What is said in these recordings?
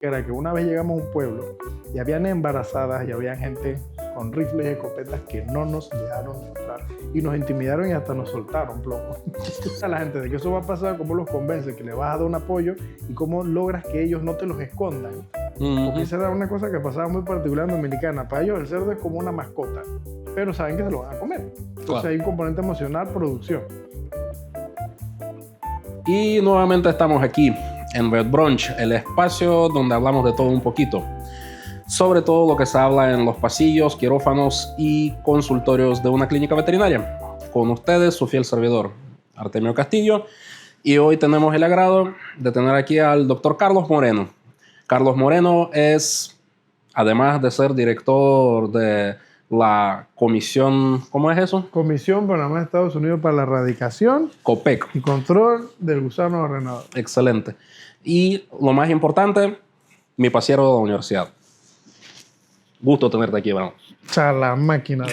era que una vez llegamos a un pueblo y habían embarazadas y había gente con rifles y escopetas que no nos dejaron entrar y nos intimidaron y hasta nos soltaron plomo. A la gente de que eso va a pasar, cómo los convences que le vas a dar un apoyo y cómo logras que ellos no te los escondan. Porque esa era una cosa que pasaba muy particular en Dominicana. Para ellos el cerdo es como una mascota, pero saben que se lo van a comer. Entonces Claro. hay un componente emocional, producción. Y nuevamente estamos aquí en Red Brunch, el espacio donde hablamos de todo un poquito. Sobre todo lo que se habla en los pasillos, quirófanos y consultorios de una clínica veterinaria. Con ustedes, su fiel servidor, Artemio Castillo. Y hoy tenemos el agrado de tener aquí al doctor Carlos Moreno. Carlos Moreno es, además de ser director de la comisión, ¿cómo es eso? Comisión Panamá de Estados Unidos para la Erradicación COPEC. y Control del Gusano Ordenador. Excelente. Y lo más importante, mi pasiero de la universidad. Gusto tenerte aquí, vamos. La máquina.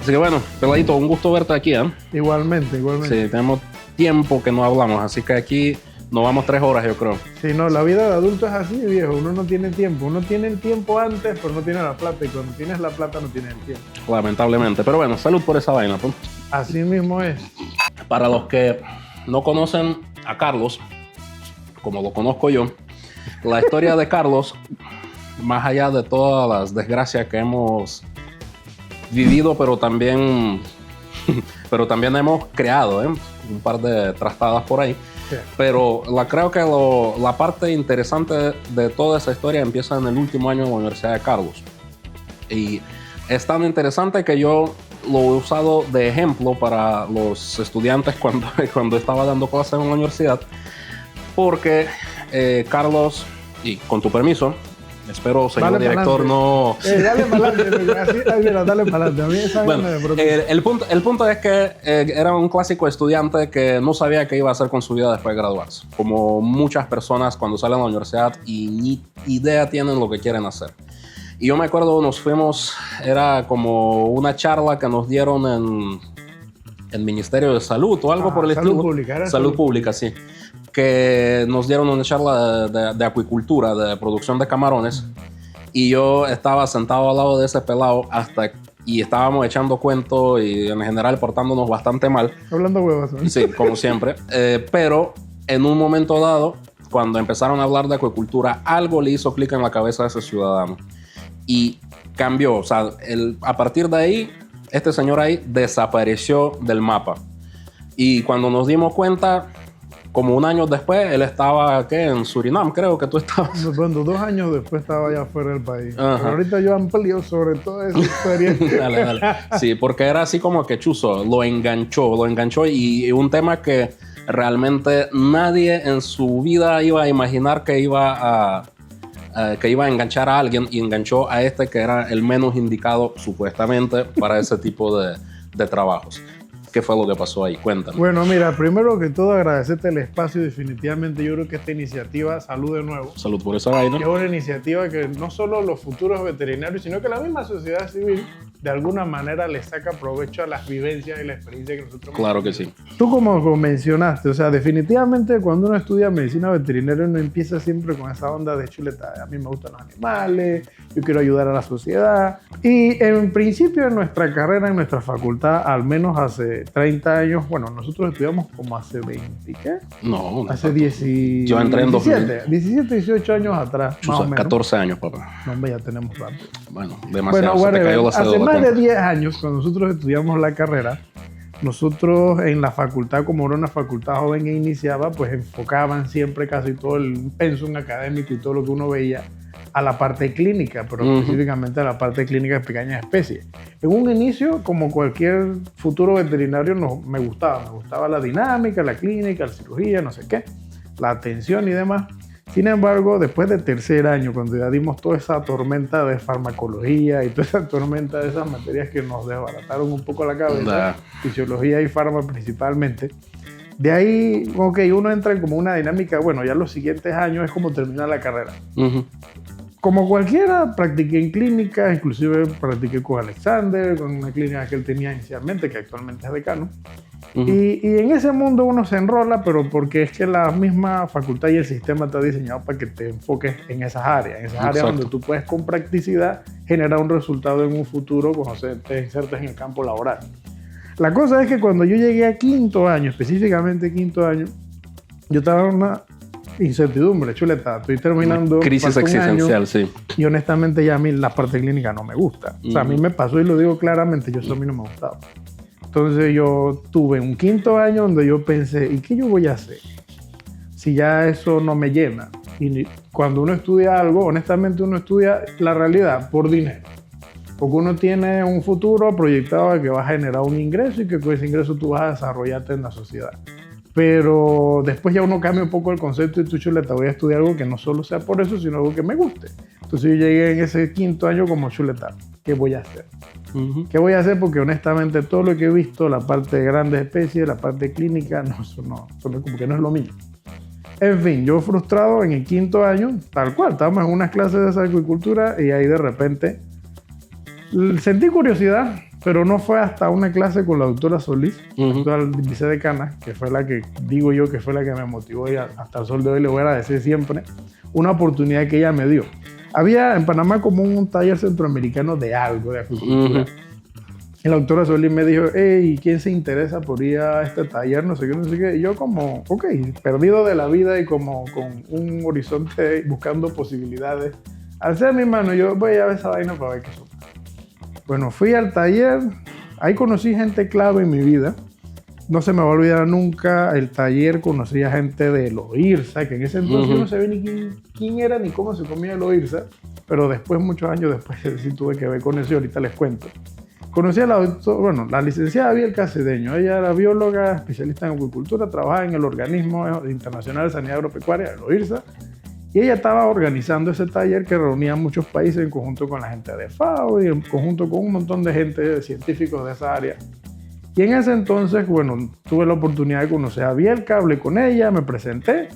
Así que bueno, peladito, un gusto verte aquí, ¿eh? Igualmente. Sí, tenemos tiempo que no hablamos, así que aquí nos vamos 3 horas, yo creo. Sí, no, la vida de adulto es así, viejo. Uno no tiene tiempo. Uno tiene el tiempo antes, pero no tiene la plata. Y cuando tienes la plata, no tienes el tiempo. Lamentablemente. Pero bueno, salud por esa vaina, pues. Así mismo es. Para los que no conocen a Carlos, como lo conozco yo, la historia de Carlos, más allá de todas las desgracias que hemos vivido, pero también hemos creado, un par de trastadas por ahí. Sí. Pero creo que la parte interesante de toda esa historia empieza en el último año de la Universidad de Carlos. Y es tan interesante que yo lo he usado de ejemplo para los estudiantes cuando estaba dando clases en la universidad. Porque Carlos, y con tu permiso, espero, señor Dale director, pa'lante. no... Dale para adelante. Así, mira, dale para adelante. A mí esa Bueno, vaina me preocupa. el punto es que era un clásico estudiante que no sabía qué iba a hacer con su vida después de graduarse. Como muchas personas cuando salen a la universidad y ni idea tienen lo que quieren hacer. Y yo me acuerdo, nos fuimos, era como una charla que nos dieron en el Ministerio de Salud o algo por el Salud estilo. Pública, era Salud Pública, sí. Que nos dieron una charla de acuicultura, de producción de camarones. Y yo estaba sentado al lado de ese pelado y estábamos echando cuentos y en general portándonos bastante mal. Hablando huevos, ¿no? Sí, como siempre. Pero en un momento dado, cuando empezaron a hablar de acuicultura, algo le hizo clic en la cabeza a ese ciudadano. Y cambió. O sea, a partir de ahí, este señor ahí desapareció del mapa. Y cuando nos dimos cuenta, como un año después, él estaba, ¿qué? En Surinam, creo que tú estabas. Cuando 2 años después estaba ya fuera del país. Ajá. Pero ahorita yo amplío sobre toda esa experiencia. Dale. Sí, porque era así como que chuzo, lo enganchó y un tema que realmente nadie en su vida iba a imaginar que iba a enganchar a alguien, y enganchó a este que era el menos indicado supuestamente para ese tipo de trabajos. ¿Qué fue lo que pasó ahí? Cuéntanos. Bueno, mira, primero que todo agradecerte el espacio. Definitivamente yo creo que esta iniciativa, salud de nuevo, Salud por esa vaina. es una iniciativa que no solo los futuros veterinarios, sino que la misma sociedad civil de alguna manera le saca provecho a las vivencias y la experiencia que nosotros Claro hemos que tenido. sí. Tú como mencionaste, o sea, definitivamente cuando uno estudia medicina veterinaria uno empieza siempre con esa onda de chuleta. A mí me gustan los animales, yo quiero ayudar a la sociedad. Y en principio en nuestra carrera, en nuestra facultad, al menos hace 30 años, bueno, nosotros estudiamos como hace 20, ¿qué? No, Hace 17, Yo entré en 17, 18 años atrás, más o menos. 14 años, papá. No, hombre, ya tenemos rato. Bueno, demasiado. Bueno, Se te cayó la hace cédula. más de 10 años, cuando nosotros estudiamos la carrera, nosotros en la facultad, como era una facultad joven que iniciaba, pues enfocaban siempre casi todo el pensum académico y todo lo que uno veía a la parte clínica, pero específicamente a la parte clínica de pequeñas especies. En un inicio, como cualquier futuro veterinario, me gustaba la dinámica, la clínica, la cirugía, no sé qué, la atención y demás. Sin embargo, después del tercer año, cuando ya dimos toda esa tormenta de farmacología y toda esa tormenta de esas materias que nos desbarataron un poco la cabeza, fisiología y farma principalmente, de ahí, ok, uno entra en como una dinámica, bueno, ya los siguientes años es como terminar la carrera. como cualquiera, practiqué en clínica, inclusive practiqué con Alexander, con una clínica que él tenía inicialmente, que actualmente es decano. Y en ese mundo uno se enrola, pero porque es que la misma facultad y el sistema está diseñado para que te enfoques en esas áreas donde tú puedes con practicidad generar un resultado en un futuro cuando te insertes en el campo laboral. La cosa es que cuando yo llegué a quinto año, específicamente quinto año, yo estaba en una incertidumbre, chuleta. Estoy terminando una crisis existencial, sí. Y honestamente ya a mí la parte clínica no me gusta. O sea, a mí me pasó y lo digo claramente, eso a mí no me gustaba. Entonces yo tuve un quinto año donde yo pensé, ¿y qué yo voy a hacer? Si ya eso no me llena. Y cuando uno estudia algo, honestamente uno estudia la realidad por dinero. Porque uno tiene un futuro proyectado de que va a generar un ingreso y que con ese ingreso tú vas a desarrollarte en la sociedad. Pero después ya uno cambia un poco el concepto y tú, chuleta, voy a estudiar algo que no solo sea por eso, sino algo que me guste. Entonces yo llegué en ese quinto año como, chuleta, ¿qué voy a hacer? ¿Qué voy a hacer? Porque honestamente todo lo que he visto, la parte de grandes especies, la parte clínica, eso como que no es lo mío. En fin, yo frustrado en el quinto año, tal cual, estábamos en unas clases de acuicultura y ahí de repente sentí curiosidad, pero no fue hasta una clase con la doctora Solís, la vicedecana, que fue la que, digo yo, que fue la que me motivó y hasta el sol de hoy le voy a agradecer siempre, una oportunidad que ella me dio. Había en Panamá como un taller centroamericano de algo, de acuicultura. Y la doctora Solís me dijo, hey, ¿quién se interesa por ir a este taller? No sé qué, no sé qué. Y yo como, ok, perdido de la vida y como con un horizonte buscando posibilidades. Alcé mi mano, yo voy a ver esa vaina para ver qué son. Bueno, fui al taller, ahí conocí gente clave en mi vida. No se me va a olvidar nunca el taller, conocí a gente de Loirsa, que en ese entonces yo no sabía ni quién era ni cómo se comía Loirsa, pero después, muchos años después, sí tuve que ver con eso y ahorita les cuento. Conocí a la licenciada Bielka Cedeño. Ella era bióloga, especialista en acuicultura, trabajaba en el Organismo Internacional de Sanidad Agropecuaria, el OIRSA, y ella estaba organizando ese taller que reunía a muchos países en conjunto con la gente de FAO y en conjunto con un montón de gente, científicos de esa área. Y en ese entonces, bueno, tuve la oportunidad de conocer a Bielka, hablé con ella, me presenté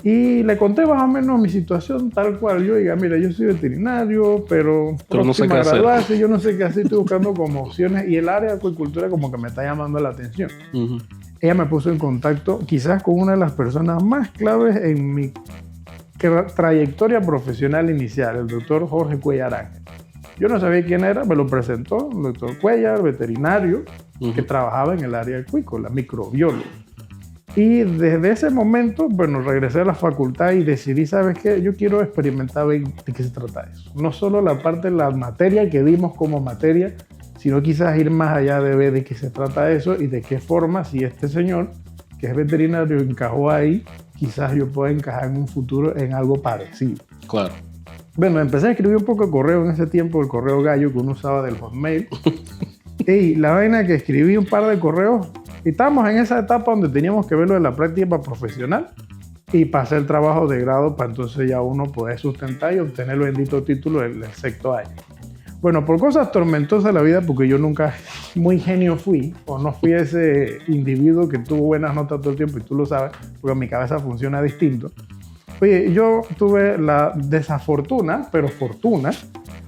y le conté más o menos mi situación tal cual. Yo diga, mira, yo soy veterinario, pero no sé qué hacer. Yo no sé qué hacer, estoy buscando como opciones y el área de acuicultura como que me está llamando la atención. Ella me puso en contacto quizás con una de las personas más claves en mi trayectoria profesional inicial, el doctor Jorge Cuellar Ángel. Yo no sabía quién era, me lo presentó el doctor Cuellar, veterinario, que trabajaba en el área acuícola, microbiólogo. Y desde ese momento, bueno, regresé a la facultad y decidí, ¿sabes qué? Yo quiero experimentar de qué se trata eso. No solo la parte de la materia que dimos como materia, sino quizás ir más allá de ver de qué se trata eso y de qué forma, si este señor, que es veterinario, encajó ahí, quizás yo pueda encajar en un futuro en algo parecido. Claro. Bueno, empecé a escribir un poco de correo en ese tiempo, el correo gallo que uno usaba del Hotmail. Y la vaina que escribí un par de correos, y estábamos en esa etapa donde teníamos que ver lo de la práctica profesional y pasé el trabajo de grado para entonces ya uno poder sustentar y obtener el bendito título del sexto año. Bueno, por cosas tormentosas de la vida, porque yo nunca muy genio fui, o no fui ese individuo que tuvo buenas notas todo el tiempo, y tú lo sabes, porque mi cabeza funciona distinto. Oye, yo tuve la desafortuna, pero fortuna,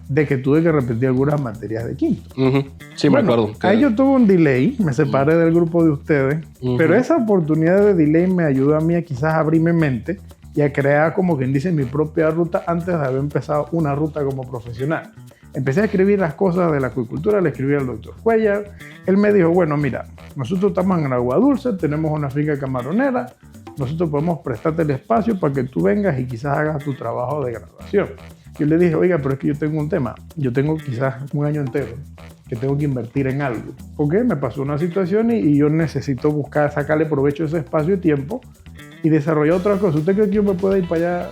de que tuve que repetir algunas materias de quinto. Sí, bueno, me acuerdo. Ahí yo tuve un delay, me separé del grupo de ustedes, pero esa oportunidad de delay me ayudó a mí a quizás abrir mi mente y a crear, como quien dice, mi propia ruta antes de haber empezado una ruta como profesional. Empecé a escribir las cosas de la acuicultura, le escribí al doctor Cuellar. Él me dijo, bueno, mira, nosotros estamos en Agua Dulce, tenemos una finca camaronera, nosotros podemos prestarte el espacio para que tú vengas y quizás hagas tu trabajo de graduación. Yo le dije, oiga, pero es que yo tengo un tema, yo tengo quizás un año entero que tengo que invertir en algo, porque me pasó una situación y yo necesito buscar, sacarle provecho a ese espacio y tiempo y desarrollar otras cosas. ¿Usted cree que yo me pueda ir para allá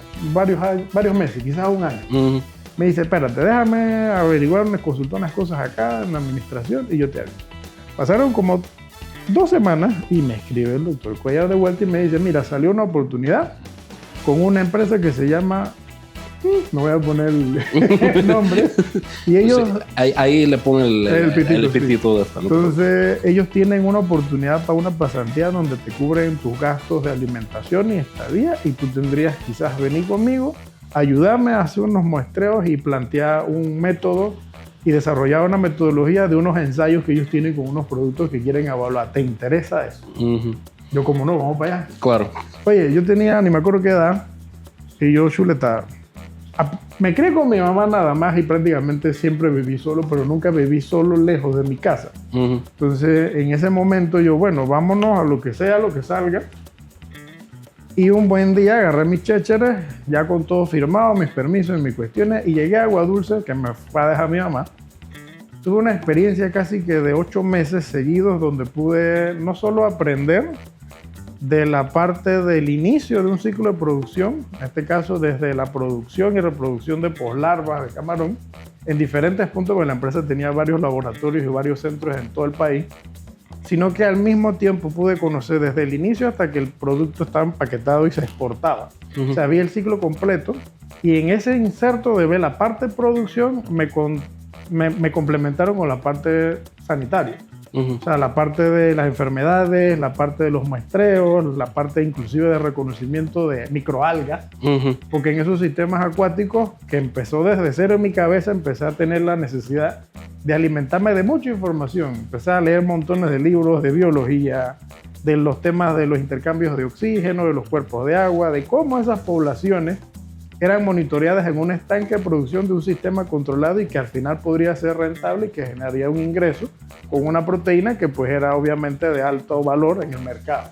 varios meses, quizás un año? Me dice, espérate, déjame averiguar, me consultó unas cosas acá en la administración y yo te hago. Pasaron como 2 semanas y me escribe el doctor Cuellar de vuelta y me dice, mira, salió una oportunidad con una empresa que se llama, no voy a poner el nombre, y ellos... Sí, ahí le ponen el pitito sí. de esta, ¿no? Entonces, ellos tienen una oportunidad para una pasantía donde te cubren tus gastos de alimentación y estadía y tú tendrías quizás venir conmigo ayudarme a hacer unos muestreos y plantear un método y desarrollar una metodología de unos ensayos que ellos tienen con unos productos que quieren evaluar. ¿Te interesa eso? Yo, como no, vamos para allá. Claro. Oye, yo tenía, ni me acuerdo qué edad, y yo, chuleta, me crié con mi mamá nada más y prácticamente siempre viví solo, pero nunca viví solo lejos de mi casa. Entonces, en ese momento yo, bueno, vámonos a lo que sea, lo que salga. Y un buen día agarré mis chécheres, ya con todo firmado, mis permisos y mis cuestiones, y llegué a Agua Dulce, que me fue a dejar mi mamá. Tuve una experiencia casi que de 8 meses seguidos donde pude no solo aprender de la parte del inicio de un ciclo de producción, en este caso desde la producción y reproducción de poslarvas de camarón, en diferentes puntos, porque la empresa tenía varios laboratorios y varios centros en todo el país, sino que al mismo tiempo pude conocer desde el inicio hasta que el producto estaba empaquetado y se exportaba. O sea, vi el ciclo completo y en ese inserto de ver la parte de producción me complementaron con la parte sanitaria. O sea, la parte de las enfermedades, la parte de los muestreos, la parte inclusive de reconocimiento de microalgas, porque en esos sistemas acuáticos, que empezó desde cero en mi cabeza, empecé a tener la necesidad de alimentarme de mucha información. Empecé a leer montones de libros de biología, de los temas de los intercambios de oxígeno, de los cuerpos de agua, de cómo esas poblaciones eran monitoreadas en un estanque de producción de un sistema controlado y que al final podría ser rentable y que generaría un ingreso con una proteína que pues era obviamente de alto valor en el mercado.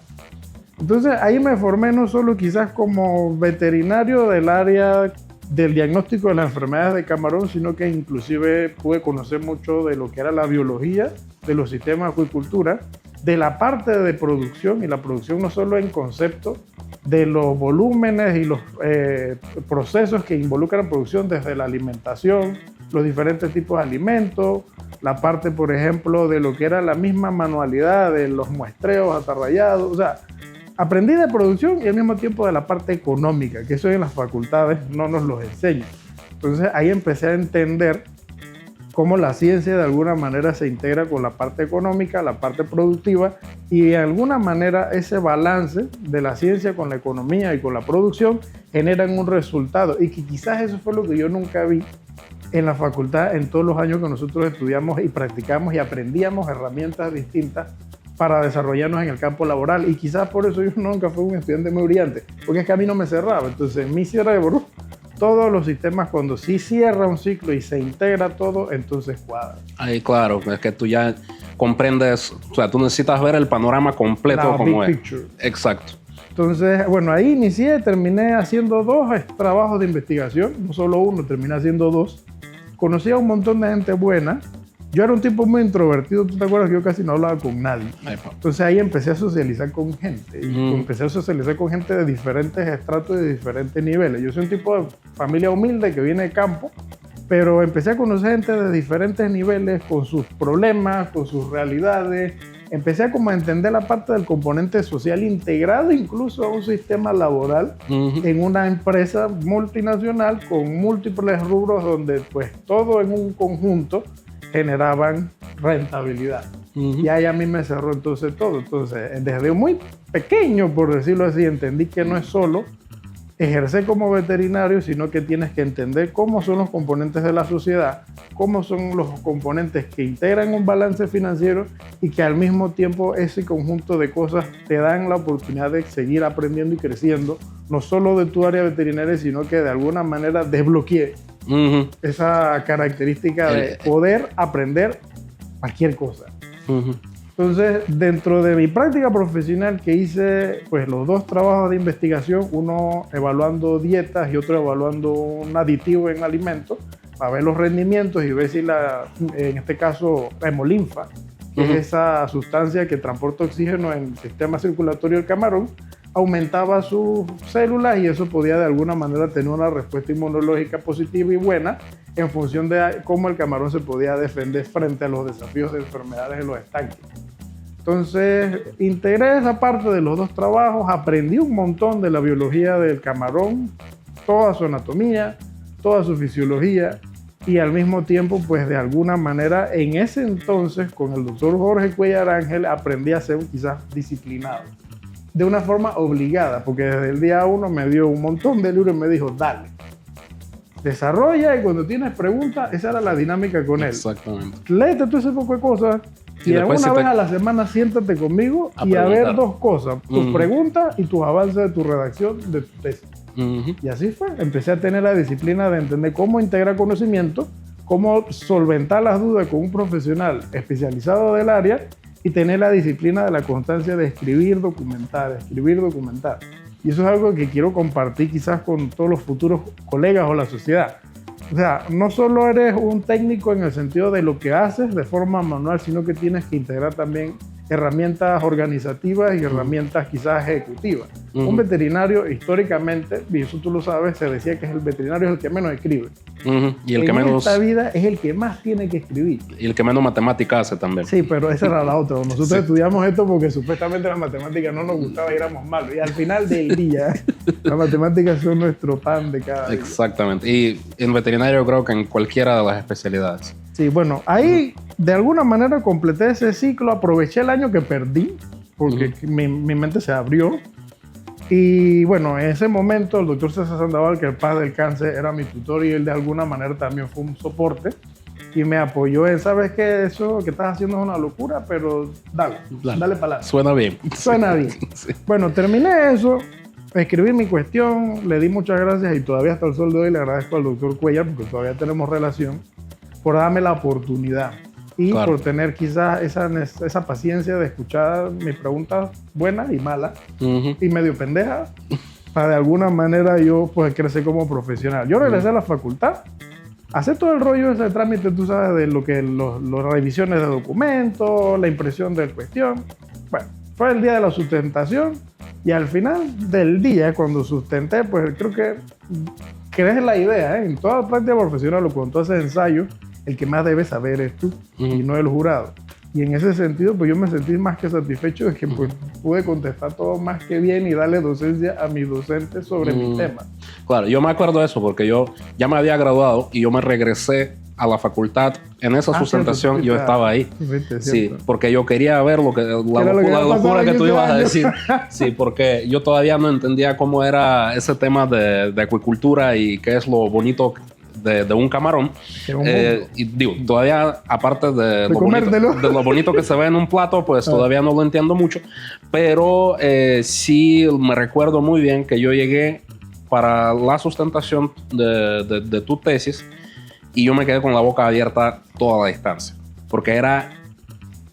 Entonces ahí me formé no solo quizás como veterinario del área del diagnóstico de las enfermedades de camarón, sino que inclusive pude conocer mucho de lo que era la biología de los sistemas de acuicultura, de la parte de producción, y la producción no solo en concepto de los volúmenes y los procesos que involucran producción, desde la alimentación, los diferentes tipos de alimentos, la parte, por ejemplo, de lo que era la misma manualidad de los muestreos atarrayados. O sea, aprendí de producción y al mismo tiempo de la parte económica, que eso en las facultades no nos los enseñan. Entonces ahí empecé a entender cómo la ciencia de alguna manera se integra con la parte económica, la parte productiva, y de alguna manera ese balance de la ciencia con la economía y con la producción generan un resultado, y que quizás eso fue lo que yo nunca vi en la facultad en todos los años que nosotros estudiamos y practicamos y aprendíamos herramientas distintas para desarrollarnos en el campo laboral. Y quizás por eso yo nunca fui un estudiante muy brillante, porque es que a mí no me cerraba. Entonces en mi cerebro, todos los sistemas, cuando sí cierra un ciclo y se integra todo, entonces cuadra. Ahí, claro, es que tú ya comprendes, o sea, tú necesitas ver el panorama completo como es. Picture. Exacto. Entonces, bueno, ahí inicié, terminé haciendo 2 trabajos de investigación, no solo uno, terminé haciendo 2. Conocí a un montón de gente buena. Yo era un tipo muy introvertido, ¿tú te acuerdas que yo casi no hablaba con nadie? Entonces ahí empecé a socializar con gente, y empecé a socializar con gente de diferentes estratos y de diferentes niveles. Yo soy un tipo de familia humilde que viene de campo, pero empecé a conocer gente de diferentes niveles, con sus problemas, con sus realidades. Empecé a como a entender la parte del componente social integrado incluso a un sistema laboral en una empresa multinacional con múltiples rubros donde pues todo en un conjunto generaban rentabilidad. Y ahí a mí me cerró entonces todo. Entonces, desde muy pequeño, por decirlo así, entendí que no es solo ejercer como veterinario, sino que tienes que entender cómo son los componentes de la sociedad, cómo son los componentes que integran un balance financiero, y que al mismo tiempo ese conjunto de cosas te dan la oportunidad de seguir aprendiendo y creciendo, no solo de tu área veterinaria, sino que de alguna manera desbloqueé esa característica de poder aprender cualquier cosa. Entonces, dentro de mi práctica profesional, que hice pues los 2 trabajos de investigación, uno evaluando dietas y otro evaluando un aditivo en alimentos, para ver los rendimientos y ver si en este caso, la hemolinfa, que es esa sustancia que transporta oxígeno en el sistema circulatorio del camarón, aumentaba sus células, y eso podía de alguna manera tener una respuesta inmunológica positiva y buena en función de cómo el camarón se podía defender frente a los desafíos de enfermedades en los estanques. Entonces, integré esa parte de los 2 trabajos, aprendí un montón de la biología del camarón, toda su anatomía, toda su fisiología, y al mismo tiempo, pues de alguna manera, en ese entonces, con el doctor Jorge Cuellar Ángel, aprendí a ser quizás disciplinado, de una forma obligada, porque desde el día 1 me dio un montón de libros y me dijo, dale. desarrolla y cuando tienes preguntas, esa era la dinámica con él. Exactamente. Léete todo ese poco de cosas y después alguna vez a la semana siéntate conmigo y a ver dos cosas, tus preguntas y tus avances de tu redacción de tu tesis. Y así fue, empecé a tener la disciplina de entender cómo integrar conocimiento, cómo solventar las dudas con un profesional especializado del área y tener la disciplina de la constancia de escribir, documentar. Y eso es algo que quiero compartir quizás con todos los futuros colegas o la sociedad. O sea, no solo eres un técnico en el sentido de lo que haces de forma manual, sino que tienes que integrar también herramientas organizativas y herramientas quizás ejecutivas. Un veterinario históricamente, y eso tú lo sabes, se decía que el veterinario es el que menos escribe. Y el que en menos... esta vida es el que más tiene que escribir. Y el que menos matemática hace también. Sí, pero esa era la otra. Nosotros estudiamos esto porque supuestamente las matemáticas no nos gustaba y éramos malos. Y al final del día, las matemáticas son nuestro pan de cada día. Exactamente. Y en veterinario yo creo que en cualquiera de las especialidades. Sí, bueno, ahí de alguna manera completé ese ciclo, aproveché el año que perdí, porque mi mente se abrió. Y bueno, en ese momento el doctor César Sandoval, que el padre del cáncer, era mi tutor y él de alguna manera también fue un soporte y me apoyó en, ¿sabes qué? Eso que estás haciendo es una locura, pero dale para adelante. Suena bien. Suena bien. Sí. Bueno, terminé eso, escribí mi cuestión, le di muchas gracias y todavía hasta el sol de hoy le agradezco al doctor Cuellar, porque todavía tenemos relación, por darme la oportunidad y por tener quizás esa paciencia de escuchar mis preguntas buenas y malas y medio pendejas para de alguna manera yo pues crecer como profesional. Yo regresé a la facultad, hacer todo el rollo ese trámite, tú sabes, de lo que las revisiones de documentos, la impresión de cuestión. Bueno, fue el día de la sustentación y al final del día, cuando sustenté, pues creo que crees la idea, en toda práctica profesional o cuando tú haces ensayo, el que más debe saber es tú y no el jurado. Y en ese sentido, pues yo me sentí más que satisfecho de que pues, pude contestar todo más que bien y darle docencia a mis docentes sobre mi tema. Claro, yo me acuerdo de eso porque yo ya me había graduado y yo me regresé a la facultad. En esa sustentación yo estaba ahí. Sí, porque yo quería ver la locura que tú ibas a decir. Sí, porque yo todavía no entendía cómo era ese tema de acuicultura y qué es lo bonito de un camarón. Y digo, todavía aparte de lo bonito que se ve en un plato, pues todavía no lo entiendo mucho, pero sí me recuerdo muy bien que yo llegué para la sustentación de tu tesis y yo me quedé con la boca abierta toda la distancia, porque era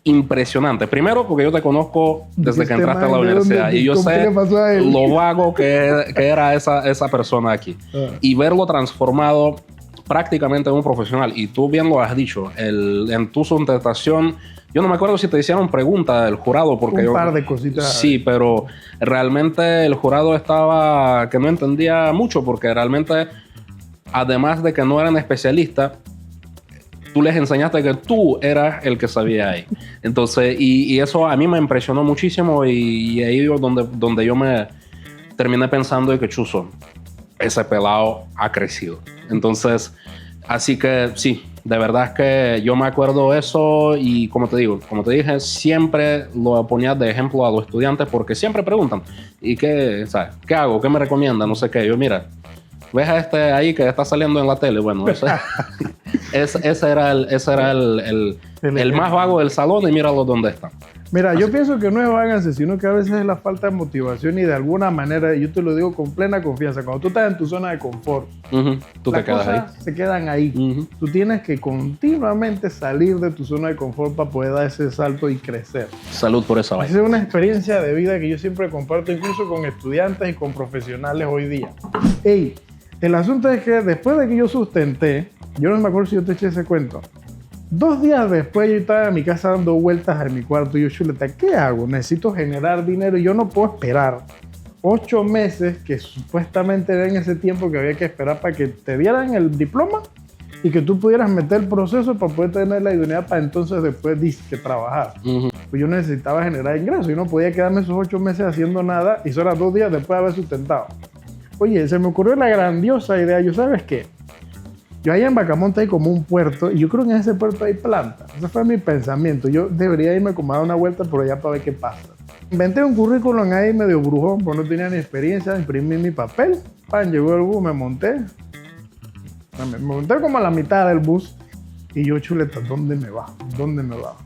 impresionante. Primero, porque yo te conozco desde que entraste a la universidad y yo sé lo vago que era esa persona aquí. Y verlo transformado prácticamente en un profesional. Y tú bien lo has dicho, en tu sustentación, yo no me acuerdo si te hicieron preguntas del jurado, porque un par de cositas. Sí, pero realmente el jurado estaba que no entendía mucho, porque realmente, además de que no eran especialistas, tú les enseñaste que tú eras el que sabía ahí. Entonces, y eso a mí me impresionó muchísimo y ahí es donde yo me terminé pensando de que chuzo, ese pelado ha crecido. Entonces, así que sí, de verdad es que yo me acuerdo eso y como te dije, siempre lo ponía de ejemplo a los estudiantes porque siempre preguntan, ¿y qué, sabes, qué hago? ¿Qué me recomiendan? No sé qué. Yo, mira, ves a este ahí que está saliendo en la tele. Bueno, ese era el más vago del salón y míralo dónde está. Mira, yo pienso que no es váganse, sino que a veces es la falta de motivación y de alguna manera, yo te lo digo con plena confianza, cuando tú estás en tu zona de confort, tú te quedas ahí. Se quedan ahí. Tú tienes que continuamente salir de tu zona de confort para poder dar ese salto y crecer. Salud por esa vaina. Esa es una experiencia de vida que yo siempre comparto incluso con estudiantes y con profesionales hoy día. Ey, el asunto es que después de que yo sustenté, yo no me acuerdo si yo te eché ese cuento, 2 días después yo estaba en mi casa dando vueltas en mi cuarto y yo, chuleta, ¿qué hago? Necesito generar dinero y yo no puedo esperar 8 meses, que supuestamente era en ese tiempo que había que esperar para que te dieran el diploma y que tú pudieras meter el proceso para poder tener la idoneidad para entonces después disque trabajar. Pues yo necesitaba generar ingresos y no podía quedarme esos 8 meses haciendo nada y eso era 2 días después de haber sustentado. Oye, se me ocurrió la grandiosa idea, ¿yo sabes qué? Yo allá en Bacamonte hay como un puerto y yo creo que en ese puerto hay plantas. Ese fue mi pensamiento. Yo debería irme como a dar una vuelta por allá para ver qué pasa. Inventé un currículum ahí medio brujón, porque no tenía ni experiencia. Imprimí mi papel. Llegó el bus, me monté. Me monté como a la mitad del bus y yo, chuleta, ¿dónde me bajo? ¿Dónde me bajo?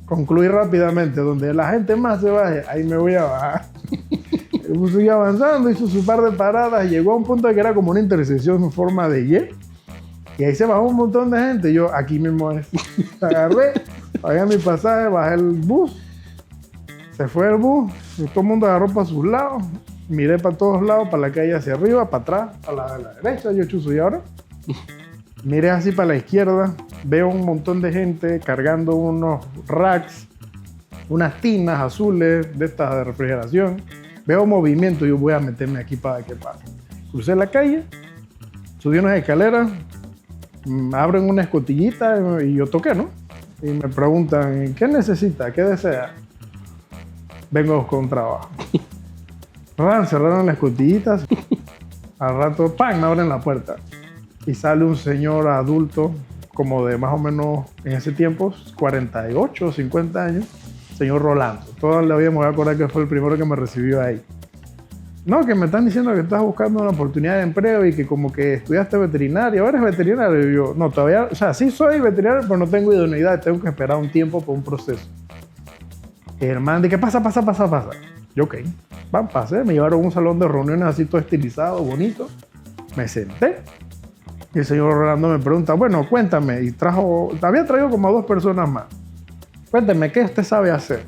Concluí rápidamente, donde la gente más se baje, ahí me voy a bajar. El bus siguió avanzando, hizo su par de paradas, llegó a un punto que era como una intersección en forma de Y. Y ahí se bajó un montón de gente. Yo, aquí mismo es. Agarré, pagué mi pasaje, bajé el bus. Se fue el bus, todo el mundo agarró para sus lados. Miré para todos lados, para la calle hacia arriba, para atrás, para la derecha, yo chuzo y ahora. Miré así para la izquierda, veo un montón de gente cargando unos racks, unas tinas azules de estas de refrigeración. Veo movimiento, yo voy a meterme aquí para ver qué pasa. Crucé la calle, subí unas escaleras, abren una escotillita y yo toqué, ¿no? Y me preguntan, ¿qué necesita? ¿Qué desea? Vengo a buscar un trabajo. Cerraron las escotillitas. Al rato, ¡pam!, me abren la puerta. Y sale un señor adulto, como de más o menos en ese tiempo, 48 o 50 años, señor Rolando. Todos le habíamos acordado que fue el primero que me recibió ahí. No, que me están diciendo que estás buscando una oportunidad de empleo y que como que estudiaste veterinaria. ¿Ahora eres veterinario? Y yo, no, todavía, o sea, sí soy veterinario, pero no tengo idoneidad, tengo que esperar un tiempo por un proceso. Y el man, ¿de qué pasa? Yo, ok, pasé, me llevaron a un salón de reuniones así todo estilizado, bonito. Me senté. Y el señor Rolando me pregunta, bueno, cuéntame. Y había traído como a 2 personas más. Cuéntame, ¿qué usted sabe hacer?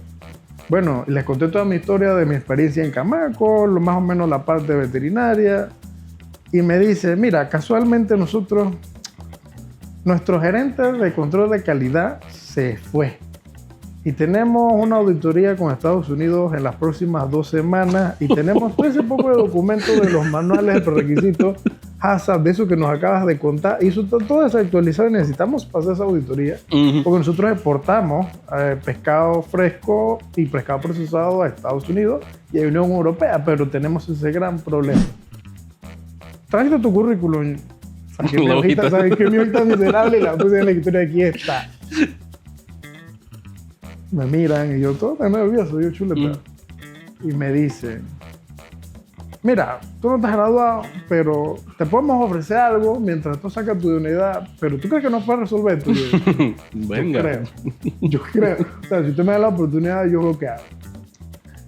Bueno, les conté toda mi historia de mi experiencia en Camaco, más o menos la parte veterinaria. Y me dice, mira, casualmente nuestro gerente de control de calidad se fue. Y tenemos una auditoría con Estados Unidos en las próximas 2 semanas. Y tenemos todo ese poco de documentos de los manuales de prerequisitos HACCP, de eso que nos acabas de contar. Y eso está todo desactualizado y necesitamos pasar esa auditoría. Porque nosotros exportamos pescado fresco y pescado procesado a Estados Unidos y a Unión Europea. Pero tenemos ese gran problema. Tráete tu currículum. Saqué mi hojita miserable y la puse en la escritura. Aquí está. Me miran y yo todo nervioso, yo chuleta. Y me dicen, mira, tú no te has graduado, pero te podemos ofrecer algo mientras tú sacas tu unidad, pero ¿tú crees que no puedes resolver esto? Venga. Yo creo. O sea, si usted me da la oportunidad, yo lo que hago.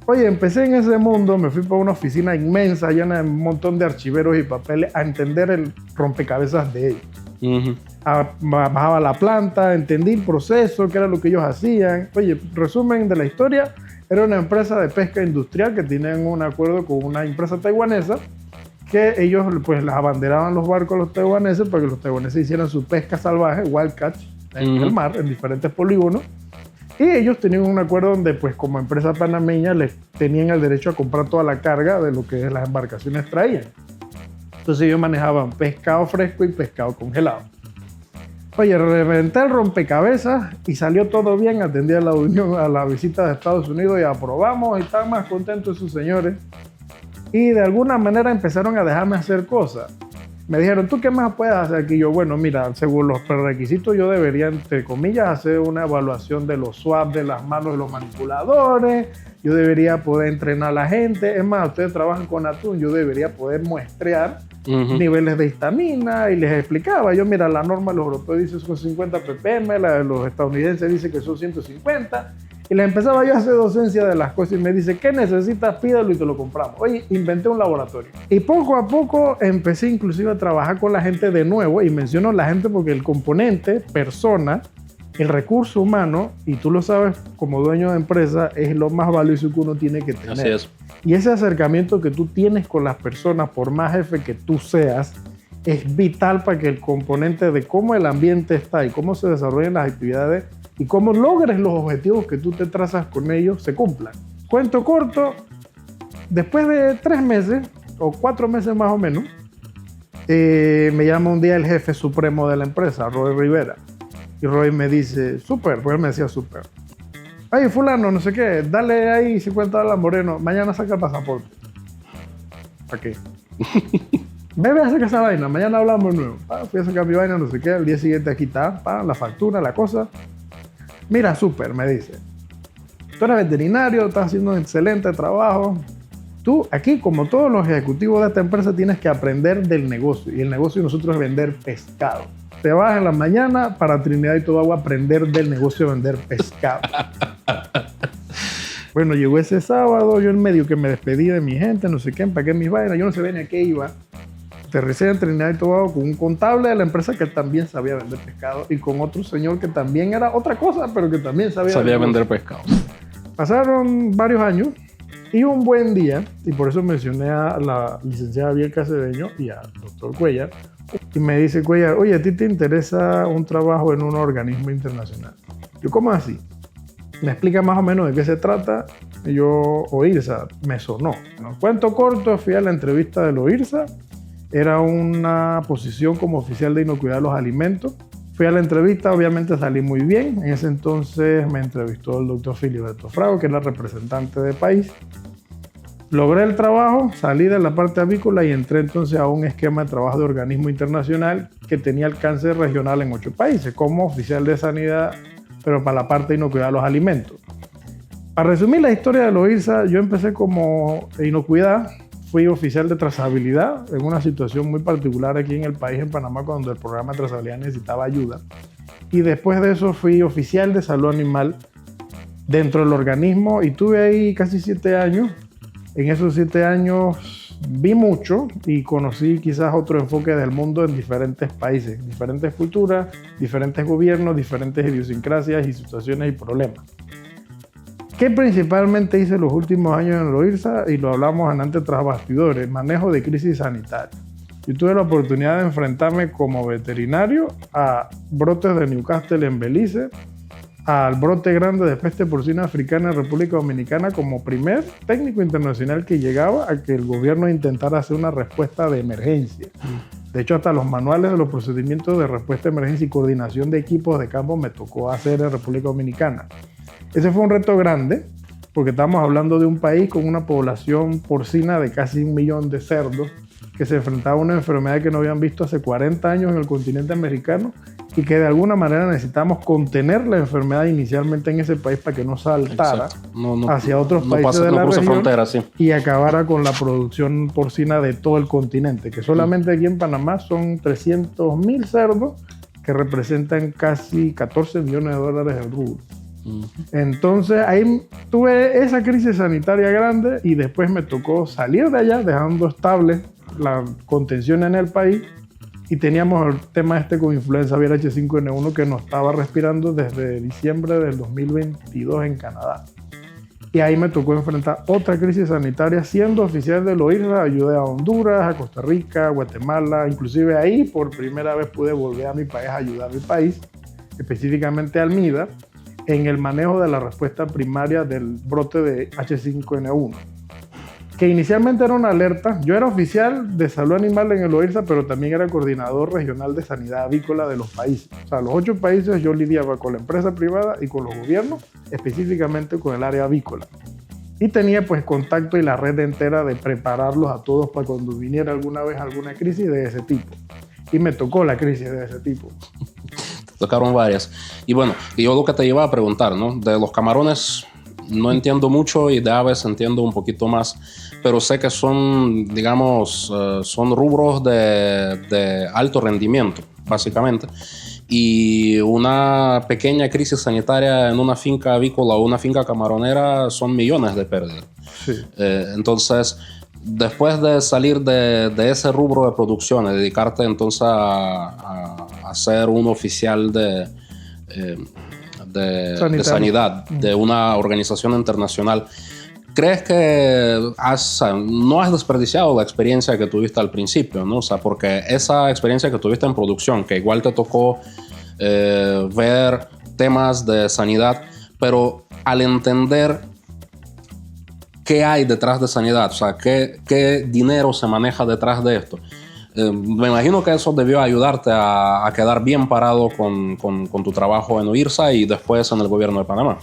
Oye, empecé en ese mundo, me fui para una oficina inmensa, llena de un montón de archiveros y papeles, a entender el rompecabezas de ellos. Bajaba a la planta, entendí el proceso, qué era lo que ellos hacían. Oye, resumen de la historia, era una empresa de pesca industrial que tenían un acuerdo con una empresa taiwanesa que ellos pues las abanderaban los barcos a los taiwaneses para que los taiwaneses hicieran su pesca salvaje, wild catch, en el mar, en diferentes polígonos. Y ellos tenían un acuerdo donde pues como empresa panameña les tenían el derecho a comprar toda la carga de lo que las embarcaciones traían. Entonces ellos manejaban pescado fresco y pescado congelado. Oye, reventé el rompecabezas y salió todo bien. Atendí a la visita de Estados Unidos y aprobamos y están más contentos esos señores. Y de alguna manera empezaron a dejarme hacer cosas. Me dijeron, ¿tú qué más puedes hacer aquí? Yo, bueno, mira, según los prerequisitos yo debería, entre comillas, hacer una evaluación de los swaps de las manos de los manipuladores. Yo debería poder entrenar a la gente. Es más, ustedes trabajan con atún, yo debería poder muestrear niveles de histamina y les explicaba. Yo, mira, la norma de los europeos dice son 50 ppm, la de los estadounidenses dice que son 150. Y les empezaba yo a hacer docencia de las cosas y me dice, ¿qué necesitas? Pídelo y te lo compramos. Oye, inventé un laboratorio. Y poco a poco empecé inclusive a trabajar con la gente de nuevo. Y menciono la gente porque el componente, persona, el recurso humano, y tú lo sabes como dueño de empresa, es lo más valioso que uno tiene que tener. Así es. Y ese acercamiento que tú tienes con las personas, por más jefe que tú seas, es vital para que el componente de cómo el ambiente está y cómo se desarrollan las actividades y cómo logres los objetivos que tú te trazas con ellos se cumplan. Cuento corto, después de 3 meses o 4 meses más o menos, me llama un día el jefe supremo de la empresa, Roy Rivera. Y Roy me dice, súper, porque él me decía súper. Ay, fulano, no sé qué, dale ahí $50 Moreno, mañana saca el pasaporte. ¿Para qué? Bebe a sacar esa vaina, mañana hablamos de nuevo. Fui a sacar mi vaina, no sé qué, al día siguiente aquí está, la factura, la cosa. Mira, súper, me dice. Tú eres veterinario, estás haciendo un excelente trabajo. tú aquí, como todos los ejecutivos de esta empresa, tienes que aprender del negocio. Y el negocio de nosotros es vender pescado. Te vas en la mañana para Trinidad y Tobago a aprender del negocio de vender pescado. Bueno, llegó ese sábado, yo en medio que me despedí de mi gente, no sé qué, empaqué mis vainas, yo no sabía ni a qué iba. Aterricé en Trinidad y Tobago con un contable de la empresa que también sabía vender pescado y con otro señor que también era otra cosa, pero que también sabía vender pescado. Pasaron varios años y un buen día, y por eso mencioné a la licenciada Bielka Cedeño y al doctor Cuellar, y me dice Cuellar, oye, ¿a ti te interesa un trabajo en un organismo internacional? Yo, ¿cómo así? Me explica más o menos de qué se trata. Yo, OIRSA, me sonó. ¿No? Cuento corto, fui a la entrevista del OIRSA. Era una posición como oficial de inocuidad de los alimentos. Fui a la entrevista, obviamente salí muy bien. En ese entonces me entrevistó el doctor Filiberto Frago, que era representante del país. Logré el trabajo, salí de la parte avícola y entré entonces a un esquema de trabajo de organismo internacional que tenía alcance regional en 8 países, como oficial de sanidad, pero para la parte de inocuidad de los alimentos. Para resumir la historia de OIRSA, yo empecé como inocuidad, fui oficial de trazabilidad en una situación muy particular aquí en el país, en Panamá, cuando el programa de trazabilidad necesitaba ayuda. Y después de eso fui oficial de salud animal dentro del organismo y tuve ahí casi 7 años. En esos 7 años vi mucho y conocí quizás otro enfoque del mundo en diferentes países, diferentes culturas, diferentes gobiernos, diferentes idiosincrasias y situaciones y problemas. ¿Qué principalmente hice los últimos años en el OIRSA? Y lo hablamos antes tras bastidores, manejo de crisis sanitaria. Yo tuve la oportunidad de enfrentarme como veterinario a brotes de Newcastle en Belice, al brote grande de peste porcina africana en República Dominicana como primer técnico internacional que llegaba a que el gobierno intentara hacer una respuesta de emergencia. De hecho, hasta los manuales de los procedimientos de respuesta de emergencia y coordinación de equipos de campo me tocó hacer en República Dominicana. Ese fue un reto grande, porque estamos hablando de un país con una población porcina de casi 1 millón de cerdos, que se enfrentaba a una enfermedad que no habían visto hace 40 años en el continente americano y que de alguna manera necesitamos contener la enfermedad inicialmente en ese país para que no saltara hacia otros países de la región frontera, sí. Y acabara con la producción porcina de todo el continente, que solamente aquí en Panamá son 300.000 cerdos que representan casi 14 millones de dólares el rubro. Entonces ahí tuve esa crisis sanitaria grande y después me tocó salir de allá dejando estable la contención en el país y teníamos el tema con influenza aviar H5N1 que nos estaba respirando desde diciembre del 2022 en Canadá. Y ahí me tocó enfrentar otra crisis sanitaria siendo oficial del OIRSA. Ayudé a Honduras, a Costa Rica, a Guatemala, inclusive ahí por primera vez pude volver a mi país a ayudar a mi país, específicamente al MIDA, en el manejo de la respuesta primaria del brote de H5N1, que inicialmente era una alerta. Yo era oficial de salud animal en el OIRSA, pero también era coordinador regional de sanidad avícola de los países. O sea, los 8 países yo lidiaba con la empresa privada y con los gobiernos, específicamente con el área avícola. Y tenía pues contacto y la red entera de prepararlos a todos para cuando viniera alguna vez alguna crisis de ese tipo. Y me tocó la crisis de ese tipo. Tocaron varias. Y bueno, yo lo que te iba a preguntar, ¿no? De los camarones no entiendo mucho y de aves entiendo un poquito más, pero sé que son, digamos, son rubros de alto rendimiento, básicamente. Y una pequeña crisis sanitaria en una finca avícola o una finca camaronera son millones de pérdidas. Sí. Entonces, después de salir de ese rubro de producción, dedicarte entonces a ser un oficial de sanidad de una organización internacional, ¿crees que no has desperdiciado la experiencia que tuviste al principio, ¿no? O sea, porque esa experiencia que tuviste en producción, que igual te tocó ver temas de sanidad, pero al entender qué hay detrás de sanidad, o sea, qué dinero se maneja detrás de esto, me imagino que eso debió ayudarte a quedar bien parado con tu trabajo en OIRSA y después en el gobierno de Panamá.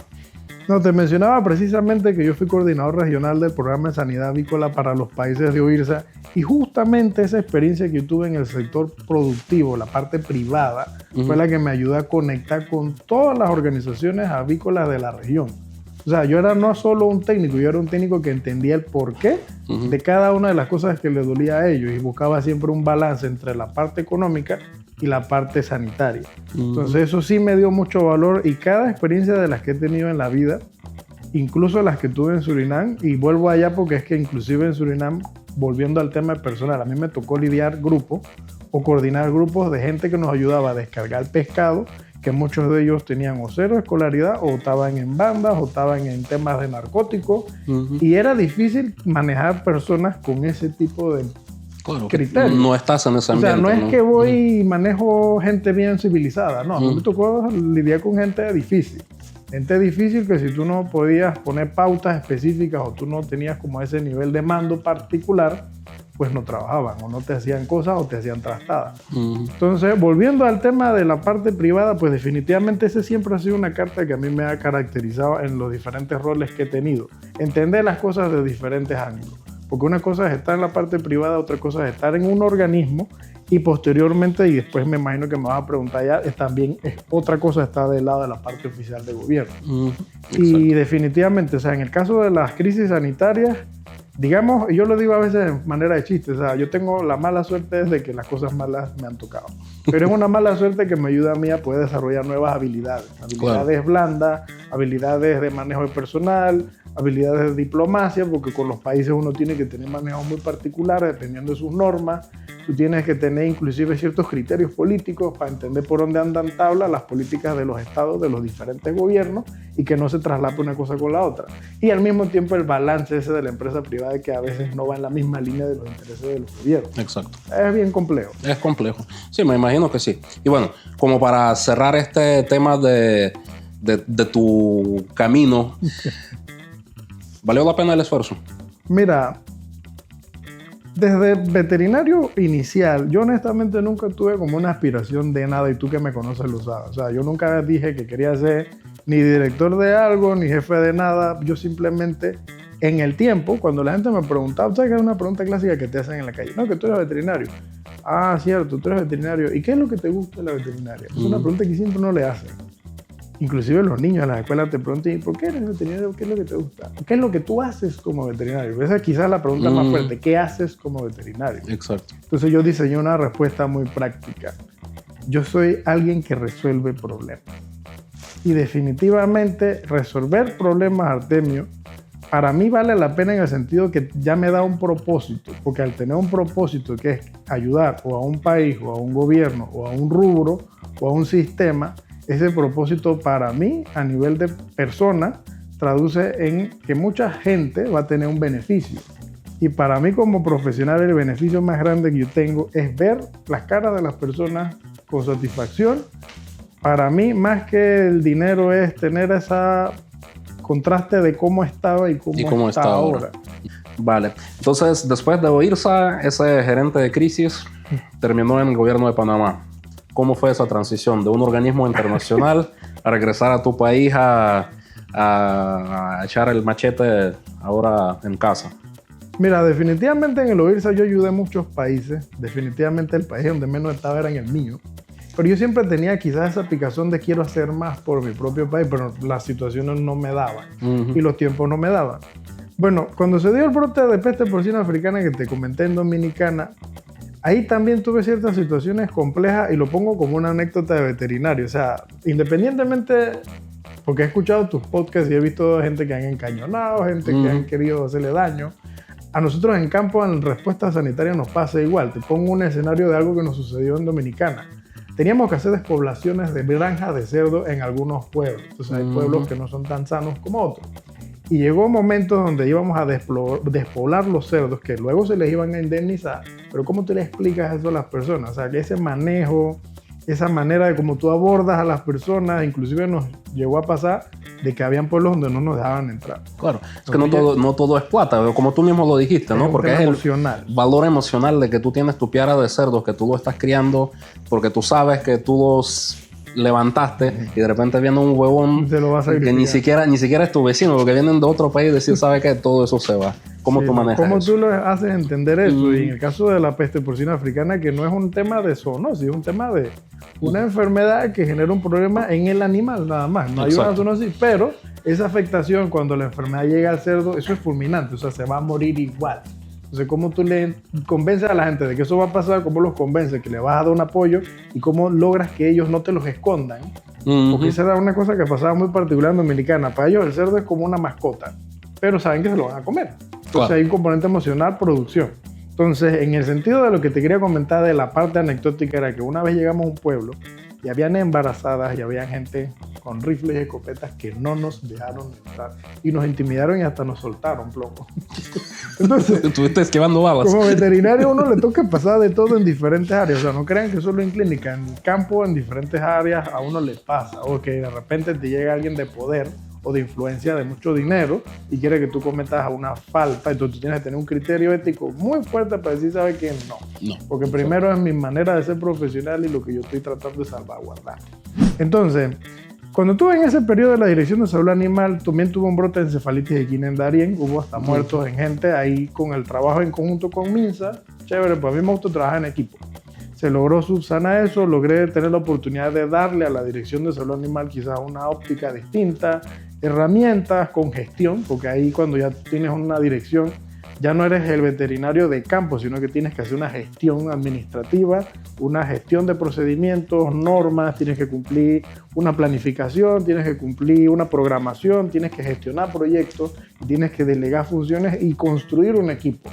No, te mencionaba precisamente que yo fui coordinador regional del programa de sanidad avícola para los países de OIRSA y justamente esa experiencia que yo tuve en el sector productivo, la parte privada, fue la que me ayudó a conectar con todas las organizaciones avícolas de la región. O sea, yo era no solo un técnico, yo era un técnico que entendía el porqué de cada una de las cosas que les dolía a ellos y buscaba siempre un balance entre la parte económica y la parte sanitaria. Entonces eso sí me dio mucho valor y cada experiencia de las que he tenido en la vida, incluso las que tuve en Surinam, y vuelvo allá porque es que inclusive en Surinam, volviendo al tema personal, a mí me tocó lidiar grupos o coordinar grupos de gente que nos ayudaba a descargar pescado, que muchos de ellos tenían o cero escolaridad o estaban en bandas o estaban en temas de narcóticos y era difícil manejar personas con ese tipo de criterios. No estás en ese ambiente. O sea, no es que voy y manejo gente bien civilizada, no, a mí me tocó lidiar con gente difícil. Gente difícil que si tú no podías poner pautas específicas o tú no tenías como ese nivel de mando particular, pues no trabajaban o no te hacían cosas o te hacían trastadas. Entonces, volviendo al tema de la parte privada, pues definitivamente ese siempre ha sido una carta que a mí me ha caracterizado en los diferentes roles que he tenido. Entender las cosas de diferentes ángulos. Porque una cosa es estar en la parte privada, otra cosa es estar en un organismo y posteriormente, y después me imagino que me vas a preguntar ya, también es otra cosa está del lado de la parte oficial de gobierno. Y definitivamente, o sea, en el caso de las crisis sanitarias, digamos, yo lo digo a veces de manera de chiste, o sea, yo tengo la mala suerte de que las cosas malas me han tocado. Pero es una mala suerte que me ayuda a mí a poder desarrollar nuevas habilidades. Habilidades blandas, habilidades de manejo de personal, habilidades de diplomacia, porque con los países uno tiene que tener manejos muy particulares dependiendo de sus normas. Tú tienes que tener inclusive ciertos criterios políticos para entender por dónde andan tabla las políticas de los estados, de los diferentes gobiernos y que no se traslape una cosa con la otra. Y al mismo tiempo el balance ese de la empresa privada que a veces no va en la misma línea de los intereses de los gobiernos. Exacto. Es bien complejo. Es complejo. Sí, me imagino que sí. Y bueno, como para cerrar este tema de tu camino, ¿valió la pena el esfuerzo? Mira, desde veterinario inicial, yo honestamente nunca tuve como una aspiración de nada y tú que me conoces lo sabes. O sea, yo nunca dije que quería ser ni director de algo, ni jefe de nada. Yo simplemente, en el tiempo, cuando la gente me preguntaba, ¿sabes que es una pregunta clásica que te hacen en la calle? No, que tú eres veterinario. Ah, cierto, tú eres veterinario. ¿Y qué es lo que te gusta de la veterinaria? Es una pregunta que siempre no le hacen. Inclusive los niños en la escuela te preguntan, ¿por qué eres veterinario? ¿Qué es lo que te gusta? ¿Qué es lo que tú haces como veterinario? Esa es quizás la pregunta más fuerte. ¿Qué haces como veterinario? Exacto. Entonces yo diseñé una respuesta muy práctica. Yo soy alguien que resuelve problemas. Y definitivamente resolver problemas, Artemio, para mí vale la pena en el sentido que ya me da un propósito. Porque al tener un propósito que es ayudar o a un país o a un gobierno o a un rubro o a un sistema, ese propósito para mí, a nivel de persona, traduce en que mucha gente va a tener un beneficio. Y para mí como profesional, el beneficio más grande que yo tengo es ver las caras de las personas con satisfacción. Para mí, más que el dinero, es tener ese contraste de cómo estaba y cómo está ahora. Vale. Entonces, después de oírse, ese gerente de crisis terminó en el gobierno de Panamá. ¿Cómo fue esa transición de un organismo internacional a regresar a tu país a echar el machete ahora en casa? Mira, definitivamente en el OIRSA yo ayudé a muchos países. Definitivamente el país donde menos estaba era en el mío. Pero yo siempre tenía quizás esa picazón de quiero hacer más por mi propio país, pero las situaciones no me daban y los tiempos no me daban. Bueno, cuando se dio el brote de peste porcina africana que te comenté en Dominicana, ahí también tuve ciertas situaciones complejas y lo pongo como una anécdota de veterinario. O sea, independientemente, porque he escuchado tus podcasts y he visto gente que han encañonado, gente que han querido hacerle daño. A nosotros en campo, en respuesta sanitaria, nos pasa igual. Te pongo un escenario de algo que nos sucedió en Dominicana. Teníamos que hacer despoblaciones de granjas de cerdo en algunos pueblos. Entonces hay pueblos que no son tan sanos como otros. Y llegó momentos donde íbamos a despoblar los cerdos, que luego se les iban a indemnizar. Pero ¿cómo tú le explicas eso a las personas? O sea, que ese manejo, esa manera de cómo tú abordas a las personas, inclusive nos llegó a pasar de que habían pueblos donde no nos dejaban entrar. Claro, es que no todo es plata, como tú mismo lo dijiste, ¿no? Porque es emocional. El valor emocional de que tú tienes tu piara de cerdos, que tú lo estás criando, porque tú sabes que tú los levantaste y de repente viene un huevón que ni siquiera es tu vecino, porque vienen de otro país y decir, sabe que todo eso se va. ¿Cómo tú manejas ¿Cómo eso? tú lo haces entender eso? Y en el caso de la peste porcina africana, que no es un tema de zoonosis, es un tema de una enfermedad que genera un problema en el animal nada más. No hay una zoonosis, pero esa afectación cuando la enfermedad llega al cerdo, eso es fulminante, o sea, se va a morir igual. Entonces, ¿cómo tú le convences a la gente de que eso va a pasar? ¿Cómo los convences que le vas a dar un apoyo? ¿Y cómo logras que ellos no te los escondan? Porque esa era una cosa que pasaba muy particular en Dominicana. Para ellos el cerdo es como una mascota, pero saben que se lo van a comer. Entonces hay un componente emocional, producción. Entonces, en el sentido de lo que te quería comentar de la parte anecdótica, era que una vez llegamos a un pueblo y habían embarazadas y había gente con rifles y escopetas que no nos dejaron entrar y nos intimidaron y hasta nos soltaron plomo. Entonces, estuviste esquivando balas. Como veterinario a uno le toca pasar de todo en diferentes áreas. O sea, no crean que solo en clínica, en el campo, en diferentes áreas a uno le pasa. O que de repente te llega alguien de poder o de influencia de mucho dinero y quiere que tú cometas una falta. Entonces tú tienes que tener un criterio ético muy fuerte para decir, ¿sabe qué? No. Porque primero es mi manera de ser profesional y lo que yo estoy tratando de salvaguardar. Entonces, cuando estuve en ese periodo de la Dirección de Salud Animal, también tuvo un brote de encefalitis equina en Darién, hubo hasta muertos en gente ahí con el trabajo en conjunto con MINSA. Chévere, pues a mí me gusta trabajar en equipo. Se logró subsanar eso, logré tener la oportunidad de darle a la Dirección de Salud Animal quizás una óptica distinta, herramientas con gestión, porque ahí cuando ya tienes una dirección, ya no eres el veterinario de campo, sino que tienes que hacer una gestión administrativa, una gestión de procedimientos, normas, tienes que cumplir una planificación, tienes que cumplir una programación, tienes que gestionar proyectos, tienes que delegar funciones y construir un equipo.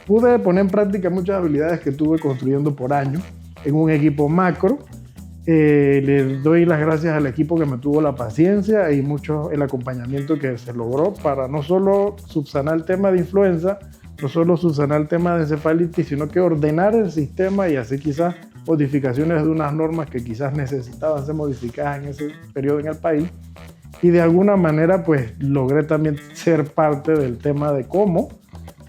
Pude poner en práctica muchas habilidades que tuve construyendo por años en un equipo macro. Le doy las gracias al equipo que me tuvo la paciencia y mucho el acompañamiento que se logró para no solo subsanar el tema de influenza, no solo subsanar el tema de encefalitis, sino que ordenar el sistema y hacer quizás modificaciones de unas normas que quizás necesitaban ser modificadas en ese periodo en el país. Y de alguna manera pues logré también ser parte del tema de cómo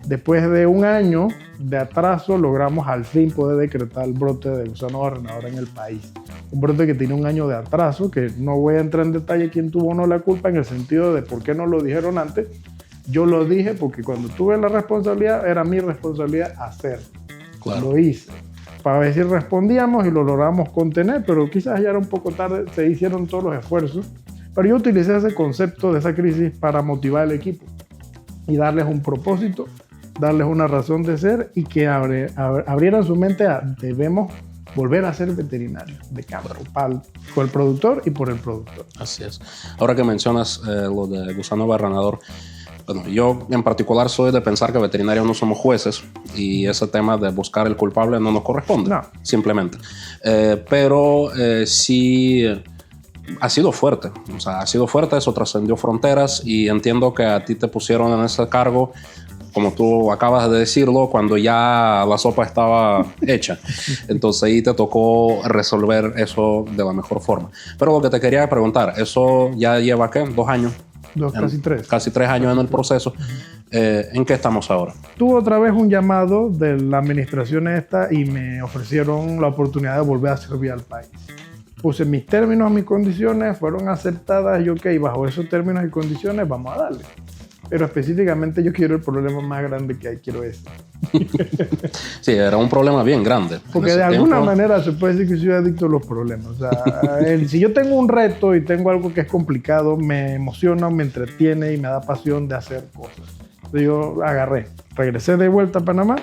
después de un año de atraso logramos al fin poder decretar el brote de gusano barrenador en el país. Un brote que tiene un año de atraso, que no voy a entrar en detalle quién tuvo o no la culpa en el sentido de por qué no lo dijeron antes. Yo lo dije porque cuando tuve la responsabilidad era mi responsabilidad hacerlo. Claro. Lo hice para ver si respondíamos y lo logramos contener, pero quizás ya era un poco tarde, se hicieron todos los esfuerzos. Pero yo utilicé ese concepto de esa crisis para motivar al equipo y darles un propósito, darles una razón de ser y que abrieran su mente a debemos volver a ser veterinarios de campo, por el productor y por el productor. Así es. Ahora que mencionas lo de gusano barrenador, bueno, yo en particular soy de pensar que veterinarios no somos jueces y ese tema de buscar el culpable no nos corresponde, no. Simplemente. Pero sí ha sido fuerte, o sea, ha sido fuerte, eso trascendió fronteras y entiendo que a ti te pusieron en ese cargo, como tú acabas de decirlo, cuando ya la sopa estaba hecha. Entonces ahí te tocó resolver eso de la mejor forma. Pero lo que te quería preguntar, ¿eso ya lleva qué? 2 años? Casi 3. Casi 3 años en el proceso. ¿En qué estamos ahora? Tuve otra vez un llamado de la administración esta y me ofrecieron la oportunidad de volver a servir al país. Puse mis términos, mis condiciones, fueron aceptadas y ok, bajo esos términos y condiciones vamos a darle. Pero específicamente yo quiero el problema más grande que hay, quiero ese. Sí, era un problema bien grande. Porque de alguna manera se puede decir que soy adicto a los problemas. O sea, si yo tengo un reto y tengo algo que es complicado, me emociona, me entretiene y me da pasión de hacer cosas. Entonces yo regresé de vuelta a Panamá.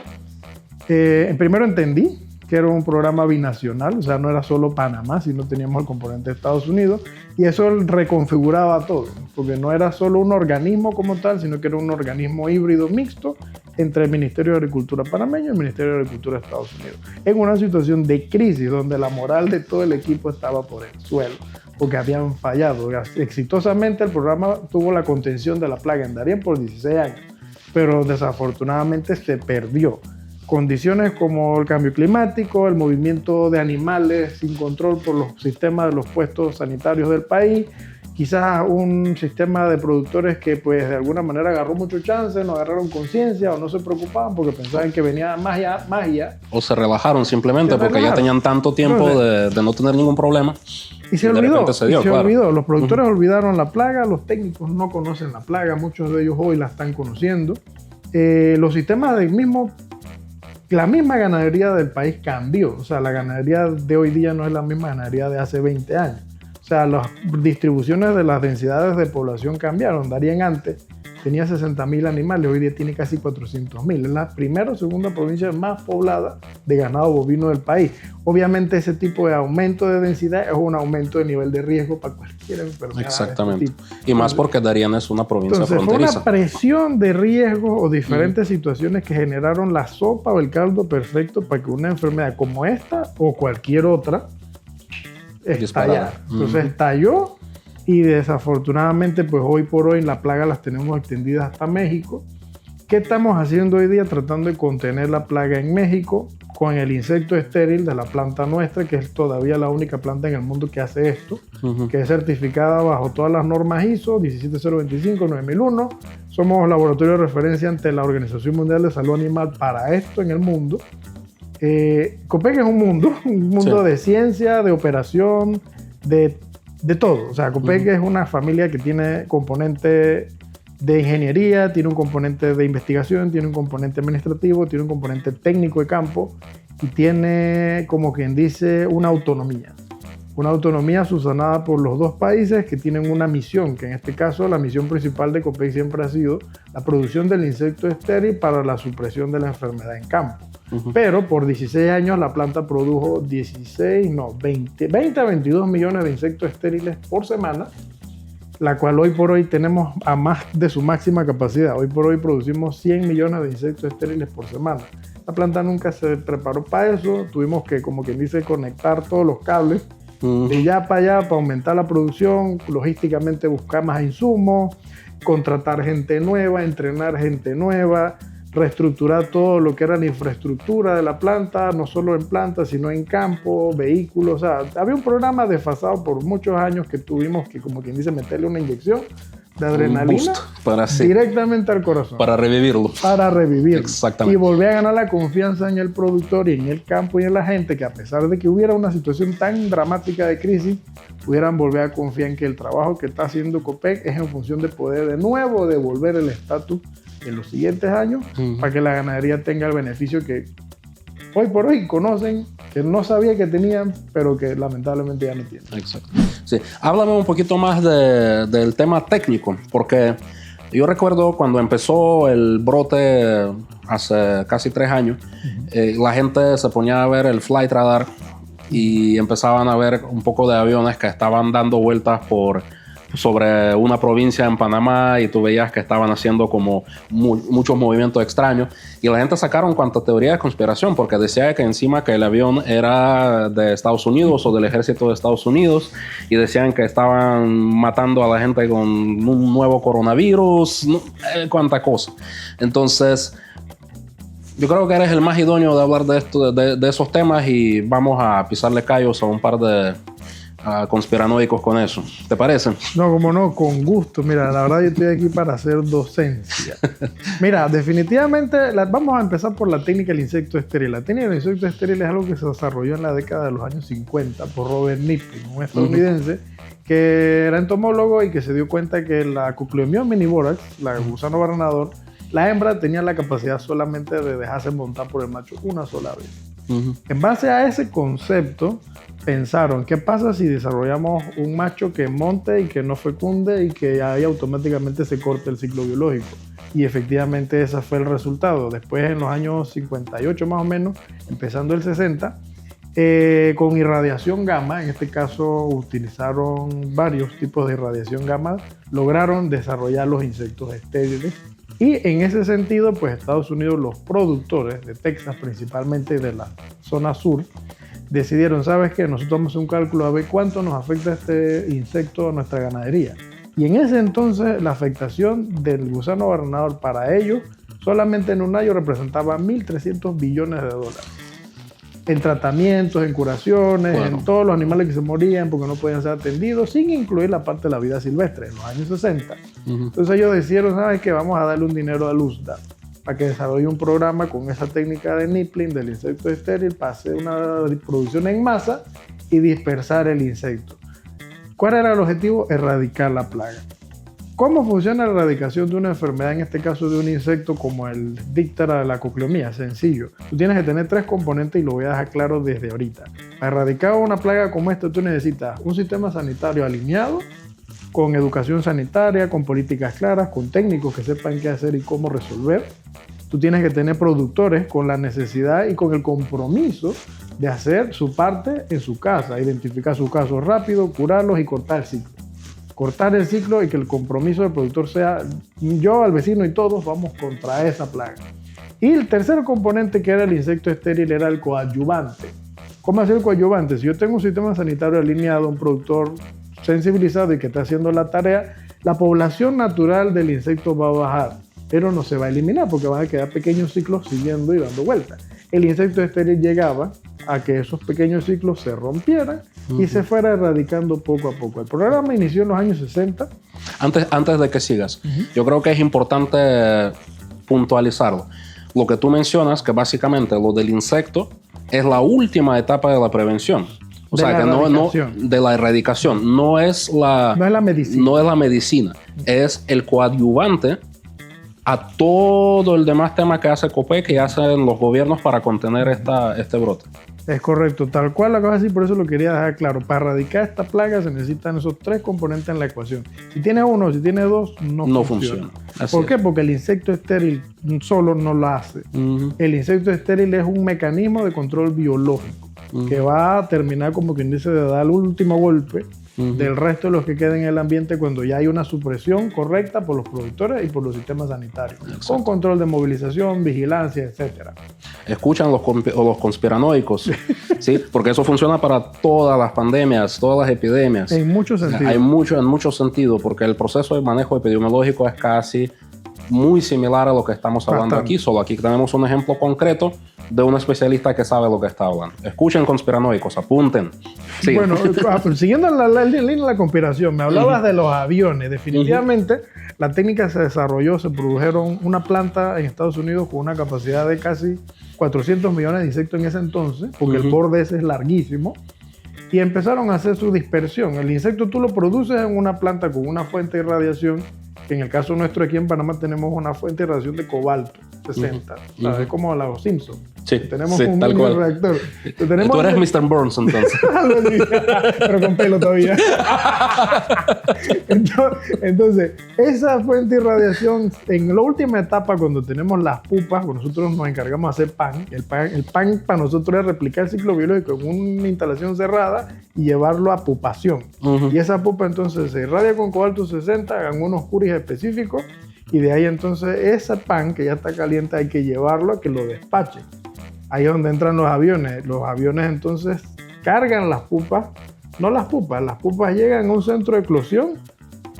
Primero entendí que era un programa binacional, o sea, no era solo Panamá, sino teníamos el componente de Estados Unidos, y eso reconfiguraba todo, porque no era solo un organismo como tal, sino que era un organismo híbrido mixto entre el Ministerio de Agricultura panameño y el Ministerio de Agricultura de Estados Unidos, en una situación de crisis donde la moral de todo el equipo estaba por el suelo, porque habían fallado. Exitosamente el programa tuvo la contención de la plaga en Darién por 16 años, pero desafortunadamente se perdió. Condiciones como el cambio climático, el movimiento de animales sin control por los sistemas de los puestos sanitarios del país, quizás un sistema de productores que pues de alguna manera agarró mucho chance, no agarraron conciencia o no se preocupaban porque pensaban que venía magia. O se relajaron simplemente porque ya tenían tanto tiempo de no tener ningún problema. Y se olvidó. Los productores olvidaron la plaga, los técnicos no conocen la plaga, muchos de ellos hoy la están conociendo. los sistemas la misma ganadería del país cambió. O sea, la ganadería de hoy día no es la misma ganadería de hace 20 años. O sea, las distribuciones de las densidades de población cambiaron. Darien antes tenía 60.000 animales, hoy día tiene casi 400.000. Es la primera o segunda provincia más poblada de ganado bovino del país. Obviamente ese tipo de aumento de densidad es un aumento de nivel de riesgo para cualquier enfermedad. Exactamente. De este tipo. Y más porque Darien es una provincia fronteriza. Fue una presión de riesgo o diferentes situaciones que generaron la sopa o el caldo perfecto para que una enfermedad como esta o cualquier otra estallara. Entonces estalló. Y desafortunadamente, pues hoy por hoy la plaga las tenemos extendidas hasta México. ¿Qué estamos haciendo hoy día? Tratando de contener la plaga en México con el insecto estéril de la planta nuestra, que es todavía la única planta en el mundo que hace esto, que es certificada bajo todas las normas ISO 17025, 9001. Somos laboratorio de referencia ante la Organización Mundial de Salud Animal para esto en el mundo. Copec es un mundo de ciencia, de operación, de todo. O sea, Copec es una familia que tiene componente de ingeniería, tiene un componente de investigación, tiene un componente administrativo, tiene un componente técnico de campo y tiene, como quien dice, una autonomía. Una autonomía subsanada por los dos países que tienen una misión, que en este caso la misión principal de Copec siempre ha sido la producción del insecto estéril para la supresión de la enfermedad en campo. Pero por 16 años la planta produjo 20 a 22 millones de insectos estériles por semana, la cual hoy por hoy tenemos a más de su máxima capacidad. Hoy por hoy producimos 100 millones de insectos estériles por semana. La planta nunca se preparó para eso, tuvimos que, como quien dice, conectar todos los cables de allá para allá para aumentar la producción, logísticamente buscar más insumos, contratar gente nueva, entrenar gente nueva, reestructurar todo lo que era la infraestructura de la planta, no solo en planta, sino en campo, vehículos. O sea, había un programa desfasado por muchos años que tuvimos que, como quien dice, meterle una inyección de adrenalina directamente al corazón. Para revivirlo. Para revivirlo. Exactamente. Y volver a ganar la confianza en el productor y en el campo y en la gente, que a pesar de que hubiera una situación tan dramática de crisis, pudieran volver a confiar en que el trabajo que está haciendo Copec es en función de poder de nuevo devolver el estatus en los siguientes años para que la ganadería tenga el beneficio que hoy por hoy conocen, que no sabía que tenían, pero que lamentablemente ya no tienen. Exacto. Sí. Háblame un poquito más del tema técnico, porque yo recuerdo cuando empezó el brote hace casi 3 años, la gente se ponía a ver el flight radar y empezaban a ver un poco de aviones que estaban dando vueltas sobre una provincia en Panamá y tú veías que estaban haciendo como muchos movimientos extraños y la gente sacaron cuanta teoría de conspiración porque decía que encima que el avión era de Estados Unidos o del ejército de Estados Unidos y decían que estaban matando a la gente con un nuevo coronavirus, cuanta cosa. Entonces yo creo que eres el más idóneo de hablar de esto, de esos temas, y vamos a pisarle callos a un par de conspiranoicos con eso. ¿Te parece? No, como no, con gusto. Mira, la verdad yo estoy aquí para hacer docencia. Mira, definitivamente vamos a empezar por la técnica del insecto estéril. La técnica del insecto estéril es algo que se desarrolló en la década de los años 50 por Robert Niplin, un estadounidense que era entomólogo y que se dio cuenta que la Cucleomion minivorax, la gusano barrenador, la hembra tenía la capacidad solamente de dejarse montar por el macho una sola vez. En base a ese concepto, pensaron, ¿qué pasa si desarrollamos un macho que monte y que no fecunde y que ahí automáticamente se corte el ciclo biológico? Y efectivamente ese fue el resultado. Después, en los años 58 más o menos, empezando el 60, con irradiación gamma, en este caso utilizaron varios tipos de irradiación gamma, lograron desarrollar los insectos estériles. Y en ese sentido, pues Estados Unidos, los productores de Texas, principalmente de la zona sur, decidieron, ¿sabes qué? Nosotros vamos a hacer un cálculo a ver cuánto nos afecta este insecto a nuestra ganadería. Y en ese entonces, la afectación del gusano barrenador para ellos, solamente en un año representaba $1.300 billones. En tratamientos, en curaciones, en todos los animales que se morían porque no podían ser atendidos, sin incluir la parte de la vida silvestre, en los años 60. Entonces ellos decidieron, ¿sabes qué? Vamos a darle un dinero a USDA para que desarrolle un programa con esa técnica de nippling del insecto estéril para hacer una producción en masa y dispersar el insecto. ¿Cuál era el objetivo? Erradicar la plaga. ¿Cómo funciona la erradicación de una enfermedad, en este caso de un insecto como el Diptera de la cocleomía? Sencillo. Tú tienes que tener 3 componentes y lo voy a dejar claro desde ahorita. Para erradicar una plaga como esta, tú necesitas un sistema sanitario alineado, con educación sanitaria, con políticas claras, con técnicos que sepan qué hacer y cómo resolver. Tú tienes que tener productores con la necesidad y con el compromiso de hacer su parte en su casa, identificar sus casos rápido, curarlos y cortar el ciclo. Cortar el ciclo y que el compromiso del productor sea yo, al vecino y todos vamos contra esa plaga. Y el tercer componente, que era el insecto estéril, era el coadyuvante. ¿Cómo hacer el coadyuvante? Si yo tengo un sistema sanitario alineado, un productor sensibilizado y que está haciendo la tarea, la población natural del insecto va a bajar, pero no se va a eliminar porque van a quedar pequeños ciclos siguiendo y dando vueltas. El insecto estéril llegaba a que esos pequeños ciclos se rompieran y se fuera erradicando poco a poco. El programa inició en los años 60. Antes de que sigas, yo creo que es importante puntualizarlo. Lo que tú mencionas, que básicamente lo del insecto es la última etapa de la prevención. O sea, que no de la erradicación. No es la medicina. No es la medicina. Es el coadyuvante a todo el demás tema que hace COPEC y hacen los gobiernos para contener este brote. Es correcto, tal cual lo acabas de decir, por eso lo quería dejar claro. Para erradicar esta plaga se necesitan esos 3 componentes en la ecuación. Si tiene uno, si tiene 2, no funciona. ¿Por qué? Porque el insecto estéril solo no lo hace. El insecto estéril es un mecanismo de control biológico que va a terminar, como quien dice, de dar el último golpe del resto de los que queden en el ambiente cuando ya hay una supresión correcta por los productores y por los sistemas sanitarios. Exacto. Con control de movilización, vigilancia, etc. Escuchan los conspiranoicos, ¿sí? Porque eso funciona para todas las pandemias, todas las epidemias. En muchos sentidos. En muchos sentidos, porque el proceso de manejo epidemiológico es casi muy similar a lo que estamos hablando aquí, solo aquí tenemos un ejemplo concreto de un especialista que sabe lo que está hablando. Escuchen conspiranoicos, apunten. Sí. Bueno, siguiendo la línea de la conspiración, me hablabas de los aviones. Definitivamente, la técnica se desarrolló, se produjeron una planta en Estados Unidos con una capacidad de casi 400 millones de insectos en ese entonces, porque el borde ese es larguísimo, y empezaron a hacer su dispersión. El insecto tú lo produces en una planta con una fuente de radiación, que en el caso nuestro aquí en Panamá tenemos una fuente de radiación de cobalto 60, ¿sabes? Como la de los Simpsons. Sí, tenemos un mini reactor. Tú eres Mr. Burns entonces. Pero con pelo todavía. Entonces, esa fuente de radiación, en la última etapa, cuando tenemos las pupas, pues nosotros nos encargamos de hacer pan. El pan para nosotros es replicar el ciclo biológico en una instalación cerrada y llevarlo a pupación. Y esa pupa entonces se irradia con cobalto 60, hagan unos curis específicos, y de ahí entonces ese pan que ya está caliente hay que llevarlo a que lo despache. Ahí es donde entran los aviones. Los aviones entonces cargan las pupas, no las pupas llegan a un centro de eclosión,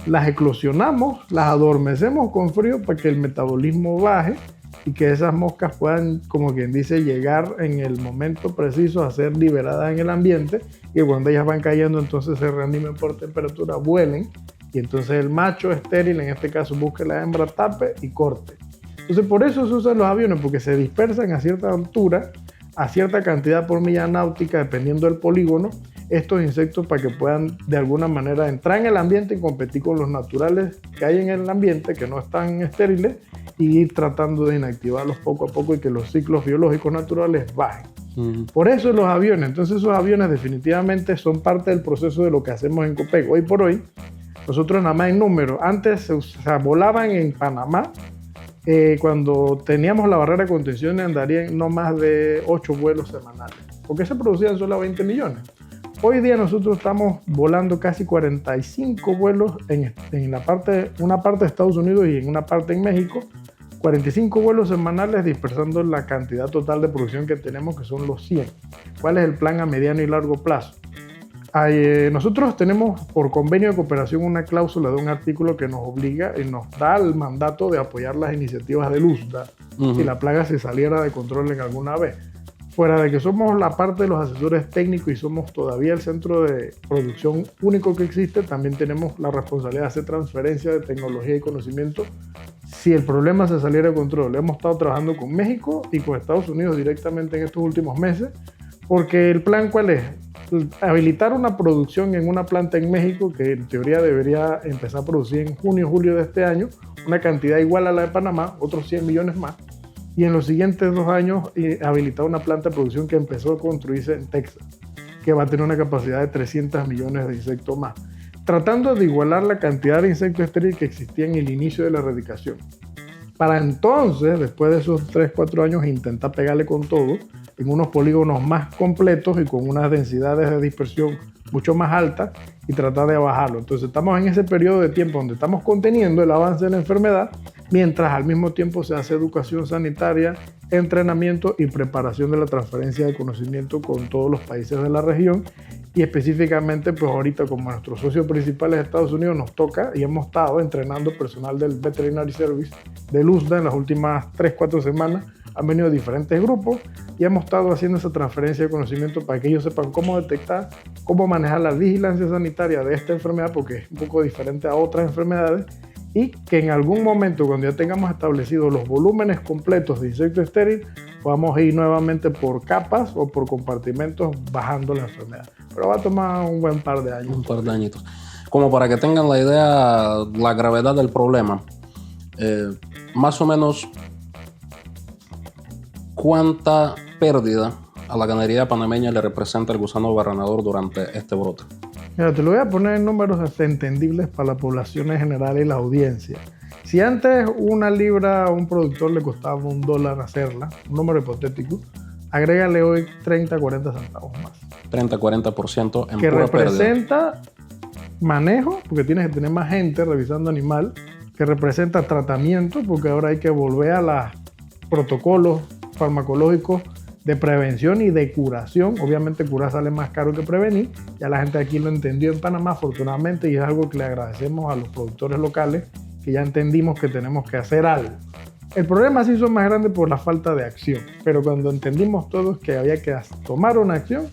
las eclosionamos, las adormecemos con frío para que el metabolismo baje y que esas moscas puedan, como quien dice, llegar en el momento preciso a ser liberadas en el ambiente, y cuando ellas van cayendo entonces se reanimen por temperatura, vuelen, y entonces el macho estéril, en este caso, busque la hembra, tape y corte. Entonces por eso se usan los aviones, porque se dispersan a cierta altura, a cierta cantidad por milla náutica, dependiendo del polígono, estos insectos para que puedan de alguna manera entrar en el ambiente y competir con los naturales que hay en el ambiente, que no están estériles, y ir tratando de inactivarlos poco a poco y que los ciclos biológicos naturales bajen. Por eso los aviones. Entonces esos aviones definitivamente son parte del proceso de lo que hacemos en COPEC. Hoy por hoy, nosotros nada más en número, antes volaban en Panamá, cuando teníamos la barrera de contención andarían no más de 8 vuelos semanales, porque se producían solo 20 millones. Hoy día nosotros estamos volando casi 45 vuelos en una parte de Estados Unidos y en una parte en México, 45 vuelos semanales dispersando la cantidad total de producción que tenemos, que son los 100. ¿Cuál es el plan a mediano y largo plazo? Nosotros tenemos por convenio de cooperación una cláusula de un artículo que nos obliga y nos da el mandato de apoyar las iniciativas del USDA si la plaga se saliera de control en alguna vez. Fuera de que somos la parte de los asesores técnicos y somos todavía el centro de producción único que existe, también tenemos la responsabilidad de hacer transferencia de tecnología y conocimiento si el problema se saliera de control. Hemos estado trabajando con México y con Estados Unidos directamente en estos últimos meses, porque el plan ¿cuál es? habilitar una producción en una planta en México que en teoría debería empezar a producir en junio, julio de este año, una cantidad igual a la de Panamá, otros 100 millones más, y en los siguientes 2 años habilitar una planta de producción que empezó a construirse en Texas, que va a tener una capacidad de 300 millones de insectos más, tratando de igualar la cantidad de insectos estériles que existía en el inicio de la erradicación. Para entonces, después de esos 3-4 años, intentar pegarle con todo en unos polígonos más completos y con unas densidades de dispersión mucho más altas y tratar de bajarlo. Entonces estamos en ese periodo de tiempo donde estamos conteniendo el avance de la enfermedad, mientras al mismo tiempo se hace educación sanitaria, entrenamiento y preparación de la transferencia de conocimiento con todos los países de la región. Y específicamente, pues ahorita como nuestros socios principales de Estados Unidos nos toca y hemos estado entrenando personal del Veterinary Service del USDA en las últimas 3-4 semanas. Han venido diferentes grupos y hemos estado haciendo esa transferencia de conocimiento para que ellos sepan cómo detectar, cómo manejar la vigilancia sanitaria de esta enfermedad, porque es un poco diferente a otras enfermedades, y que en algún momento, cuando ya tengamos establecidos los volúmenes completos de insecto estéril, podamos ir nuevamente por capas o por compartimentos bajando la enfermedad. Pero va a tomar un buen par de años. Un par de añitos. Como para que tengan la idea, la gravedad del problema, más o menos, ¿cuánta pérdida a la ganadería panameña le representa el gusano barrenador durante este brote? Mira, te lo voy a poner en números entendibles para la población en general y la audiencia. Si antes una libra a un productor le costaba $1 hacerla, un número hipotético, agrégale hoy 30-40 centavos más. 30-40% en que pura representa pérdida. Manejo, porque tienes que tener más gente revisando animal, que representa tratamiento, porque ahora hay que volver a los protocolos farmacológicos de prevención y de curación. Obviamente curar sale más caro que prevenir. Ya la gente aquí lo entendió en Panamá, afortunadamente, y es algo que le agradecemos a los productores locales, que ya entendimos que tenemos que hacer algo. El problema sí son más grandes por la falta de acción, pero cuando entendimos todos que había que tomar una acción,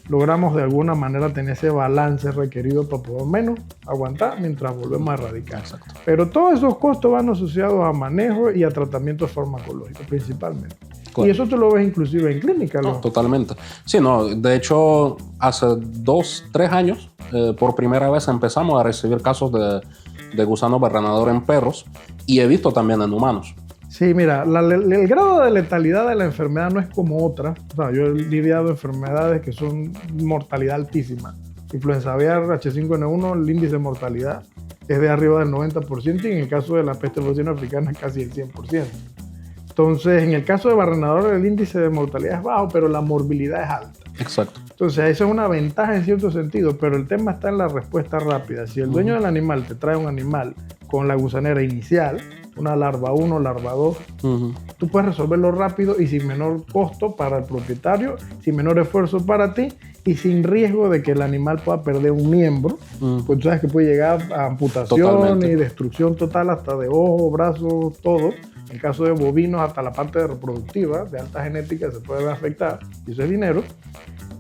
logramos de alguna manera tener ese balance requerido para por lo menos aguantar mientras volvemos a erradicar. Exacto. Pero todos esos costos van asociados a manejo y a tratamientos farmacológicos principalmente. Claro. Y eso tú lo ves inclusive en clínica. No, totalmente. Sí, no, de hecho, hace 2-3 años, por primera vez empezamos a recibir casos de gusano barrenador en perros y he visto también en humanos. Sí, mira, el grado de letalidad de la enfermedad no es como otras. O sea, yo he lidiado enfermedades que son mortalidad altísima. Influenza aviar, H5N1, el índice de mortalidad es de arriba del 90% y en el caso de la peste porcina africana casi el 100%. Entonces, en el caso de barrenador el índice de mortalidad es bajo, pero la morbilidad es alta. Exacto. Entonces, eso es una ventaja en cierto sentido, pero el tema está en la respuesta rápida. Si el dueño del animal te trae un animal con la gusanera inicial, una larva 1, larva 2, tú puedes resolverlo rápido y sin menor costo para el propietario, sin menor esfuerzo para ti y sin riesgo de que el animal pueda perder un miembro, pues tú sabes que puede llegar a amputación totalmente y destrucción total hasta de ojos, brazos, todo. En el caso de bovinos, hasta la parte reproductiva de alta genética se puede afectar y eso es dinero.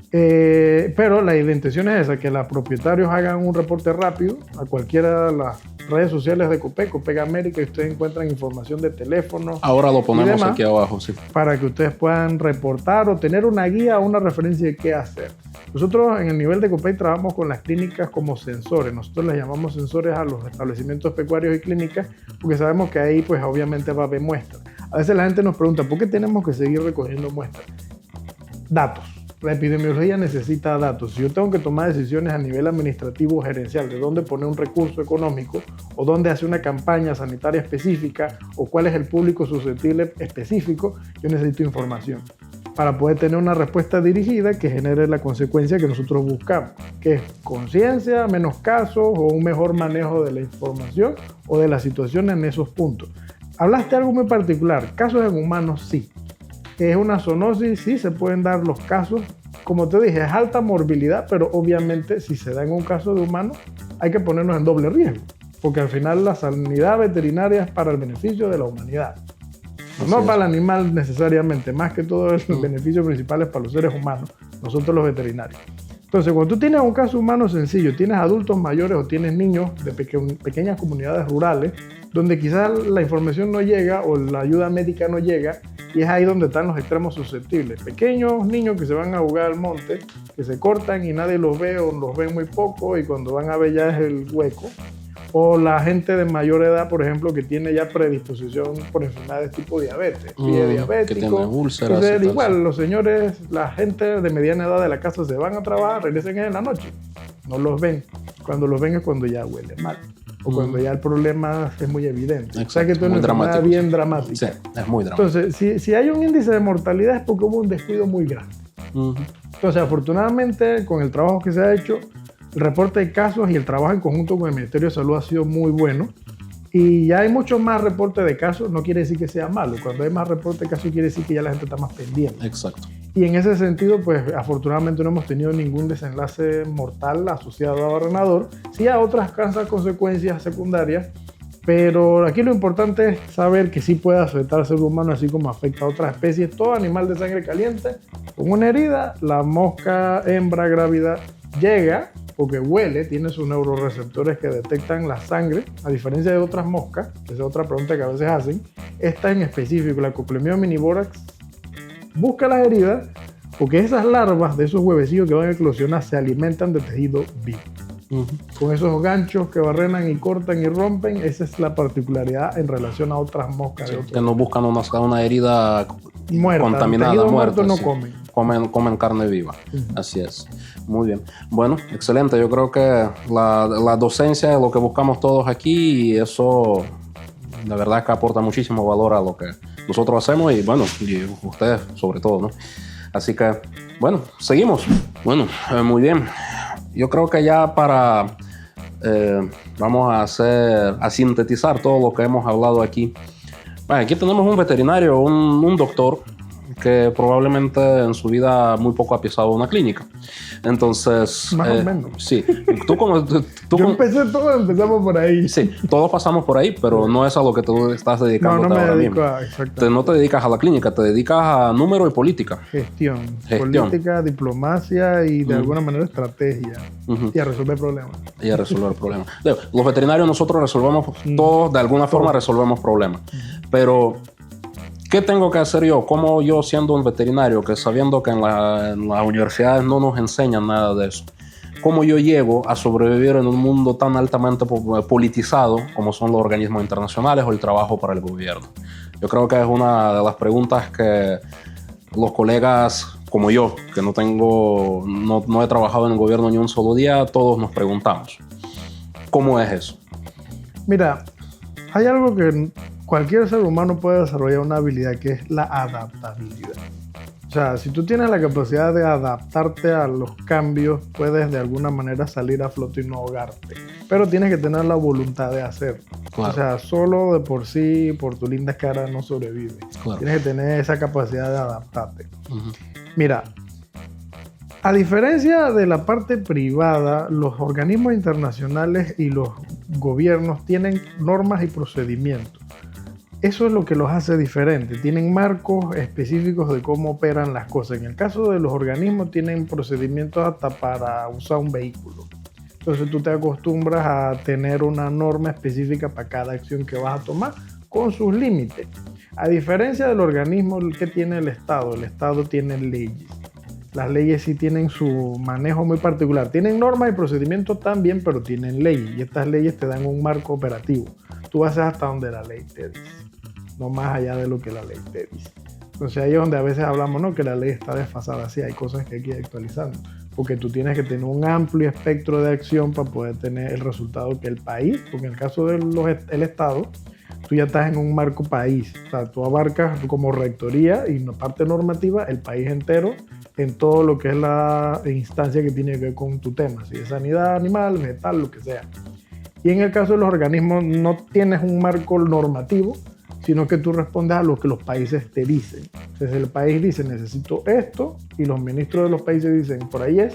Pero la intención es esa, que los propietarios hagan un reporte rápido a cualquiera de las redes sociales de Copec América, y ustedes encuentran información de teléfono. Ahora lo ponemos demás, aquí abajo, sí. Para que ustedes puedan reportar o tener una guía o una referencia de qué hacer. Nosotros en el nivel de Copec trabajamos con las clínicas como sensores. Nosotros les llamamos sensores a los establecimientos pecuarios y clínicas porque sabemos que ahí pues obviamente va a haber muestras. A veces la gente nos pregunta, ¿por qué tenemos que seguir recogiendo muestras? Datos. La epidemiología necesita datos. Si yo tengo que tomar decisiones a nivel administrativo o gerencial de dónde poner un recurso económico o dónde hacer una campaña sanitaria específica o cuál es el público susceptible específico, yo necesito información para poder tener una respuesta dirigida que genere la consecuencia que nosotros buscamos, que es conciencia, menos casos o un mejor manejo de la información o de la situación en esos puntos. Hablaste de algo muy particular, casos en humanos sí. Es una zoonosis, sí, se pueden dar los casos. Como te dije, es alta morbilidad, pero obviamente si se da en un caso de humano, hay que ponernos en doble riesgo, porque al final la sanidad veterinaria es para el beneficio de la humanidad. No para el animal necesariamente, más que todo el beneficio principal es para los seres humanos, nosotros los veterinarios. Entonces, cuando tú tienes un caso humano sencillo, tienes adultos mayores o tienes niños de pequeñas comunidades rurales, donde quizás la información no llega o la ayuda médica no llega, Y es ahí donde están los extremos susceptibles. Pequeños niños que se van a jugar al monte, que se cortan y nadie los ve o los ven muy poco y cuando van a ver ya es el hueco. O la gente de mayor edad, por ejemplo, que tiene ya predisposición por enfermedades tipo diabetes, pie diabético. Que tiene úlceras. Entonces, igual, los señores, la gente de mediana edad de la casa se van a trabajar, regresan en la noche. No los ven. Cuando los ven es cuando ya huele mal. O cuando ya el problema es muy evidente. Exacto, o sea que esto es una enfermedad bien dramática. Sí, es muy dramático. Entonces, si hay un índice de mortalidad es porque hubo un descuido muy grande. Entonces, afortunadamente, con el trabajo que se ha hecho, el reporte de casos y el trabajo en conjunto con el Ministerio de Salud ha sido muy bueno. Y ya hay muchos más reportes de casos, no quiere decir que sea malo. Cuando hay más reportes de casos quiere decir que ya la gente está más pendiente. Exacto. Y en ese sentido, pues afortunadamente no hemos tenido ningún desenlace mortal asociado a barrenador. Sí a otras consecuencias secundarias, pero aquí lo importante es saber que sí puede afectar al ser humano así como afecta a otras especies. Todo animal de sangre caliente con una herida, la mosca hembra grávida llega porque huele, tiene sus neuroreceptores que detectan la sangre, a diferencia de otras moscas, que es otra pregunta que a veces hacen. Esta en específico, la Coplemia miniborax, busca las heridas porque esas larvas de esos huevecillos que van a eclosionar se alimentan de tejido vivo. Con esos ganchos que barrenan y cortan y rompen, esa es la particularidad en relación a otras moscas. Sí, que no buscan una herida muerta, contaminada, muerta. No sí. comen. Carne viva. Así es. Muy bien. Bueno, excelente. Yo creo que la docencia es lo que buscamos todos aquí y eso, la verdad, que aporta muchísimo valor a lo que nosotros hacemos y, bueno, y ustedes sobre todo, ¿no? Así que, bueno, seguimos. Bueno, muy bien. Yo creo que ya vamos a sintetizar todo lo que hemos hablado aquí. Bueno, aquí tenemos un veterinario, un doctor que probablemente en su vida muy poco ha pisado una clínica. Entonces, más o menos. Sí. Empezamos por ahí. Sí, todos pasamos por ahí, pero no es a lo que tú estás dedicando ahora mismo. No te dedicas a la clínica, te dedicas a número y política. Gestión. Política, diplomacia y de alguna manera estrategia. Y a resolver problemas. Los veterinarios nosotros resolvemos todos, de alguna forma resolvemos problemas. Pero ¿qué tengo que hacer yo? ¿Cómo yo, siendo un veterinario, que sabiendo que en las universidades no nos enseñan nada de eso, cómo yo llego a sobrevivir en un mundo tan altamente politizado como son los organismos internacionales o el trabajo para el gobierno? Yo creo que es una de las preguntas que los colegas como yo, que no he trabajado en el gobierno ni un solo día, todos nos preguntamos. ¿Cómo es eso? Mira, hay algo que cualquier ser humano puede desarrollar una habilidad que es la adaptabilidad. O sea, si tú tienes la capacidad de adaptarte a los cambios, puedes de alguna manera salir a flote y no ahogarte. Pero tienes que tener la voluntad de hacerlo. Claro. O sea, solo de por sí, por tu linda cara, no sobrevives. Claro. Tienes que tener esa capacidad de adaptarte. Mira, a diferencia de la parte privada, los organismos internacionales y los gobiernos tienen normas y procedimientos. Eso es lo que los hace diferentes. Tienen marcos específicos de cómo operan las cosas. En el caso de los organismos tienen procedimientos hasta para usar un vehículo. Entonces tú te acostumbras a tener una norma específica para cada acción que vas a tomar con sus límites. A diferencia del organismo que tiene el Estado tiene leyes. Las leyes sí tienen su manejo muy particular. Tienen normas y procedimientos también, pero tienen leyes. Y estas leyes te dan un marco operativo. Tú haces hasta donde la ley te dice, no más allá de lo que la ley te dice. Entonces ahí es donde a veces hablamos, ¿no?, que la ley está desfasada. Sí, hay cosas que hay que ir actualizando, porque tú tienes que tener un amplio espectro de acción para poder tener el resultado que el país, porque en el caso del Estado, tú ya estás en un marco país. O sea, tú abarcas como rectoría y parte normativa el país entero en todo lo que es la instancia que tiene que ver con tu tema, si es sanidad animal, vegetal, lo que sea. Y en el caso de los organismos no tienes un marco normativo, sino que tú respondes a lo que los países te dicen. Entonces el país dice, necesito esto, y los ministros de los países dicen, por ahí es,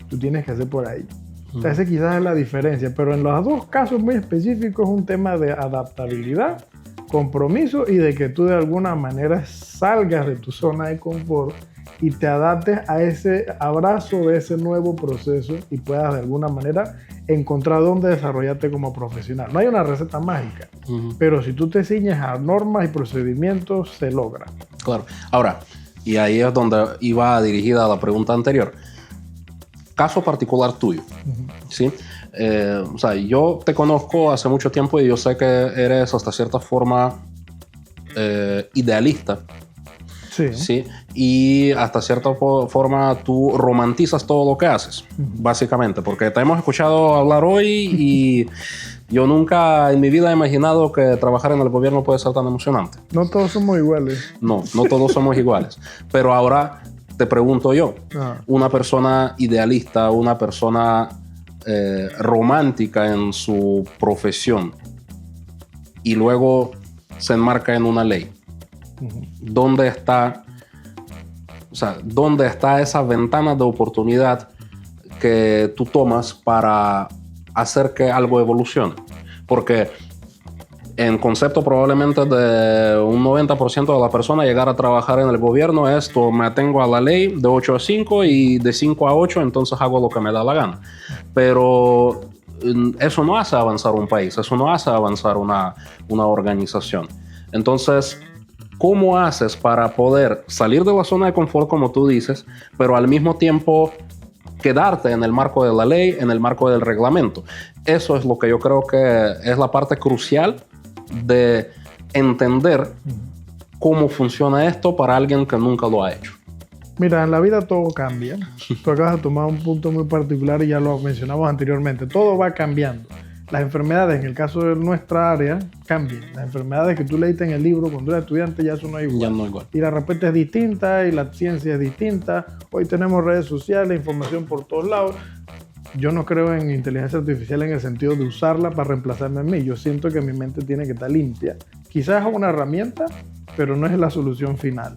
tú tienes que hacer por ahí. Entonces quizás es la diferencia, pero en los dos casos muy específicos es un tema de adaptabilidad, compromiso y de que tú de alguna manera salgas de tu zona de confort y te adaptes a ese abrazo de ese nuevo proceso y puedas de alguna manera encontrar dónde desarrollarte como profesional. No hay una receta mágica, pero si tú te ciñes a normas y procedimientos, se logra. Claro. Ahora, y ahí es donde iba dirigida la pregunta anterior. Caso particular tuyo, ¿sí? O sea, yo te conozco hace mucho tiempo y yo sé que eres hasta cierta forma idealista. Sí. ¿Sí? Y hasta cierta forma tú romantizas todo lo que haces, básicamente, porque te hemos escuchado hablar hoy y yo nunca en mi vida he imaginado que trabajar en el gobierno puede ser tan emocionante. No todos somos iguales. No todos somos iguales. Pero ahora te pregunto yo, una persona idealista, una persona romántica en su profesión y luego se enmarca en una ley. ¿Dónde está esa ventana de oportunidad que tú tomas para hacer que algo evolucione? Porque en concepto probablemente de un 90% de la persona llegar a trabajar en el gobierno es: me atengo a la ley de 8 a 5 y de 5 a 8 entonces hago lo que me da la gana. Pero eso no hace avanzar un país, eso no hace avanzar una organización. Entonces, ¿cómo haces para poder salir de la zona de confort, como tú dices, pero al mismo tiempo quedarte en el marco de la ley, en el marco del reglamento? Eso es lo que yo creo que es la parte crucial de entender cómo funciona esto para alguien que nunca lo ha hecho. Mira, en la vida todo cambia. Tú acabas de tomar un punto muy particular y ya lo mencionamos anteriormente. Todo va cambiando. Las enfermedades, en el caso de nuestra área, cambian. Las enfermedades que tú leíste en el libro cuando eras estudiante ya eso no es igual. Ya no es igual. Y la repente es distinta y la ciencia es distinta. Hoy tenemos redes sociales, información por todos lados. Yo no creo en inteligencia artificial en el sentido de usarla para reemplazarme a mí. Yo siento que mi mente tiene que estar limpia. Quizás es una herramienta, pero no es la solución final.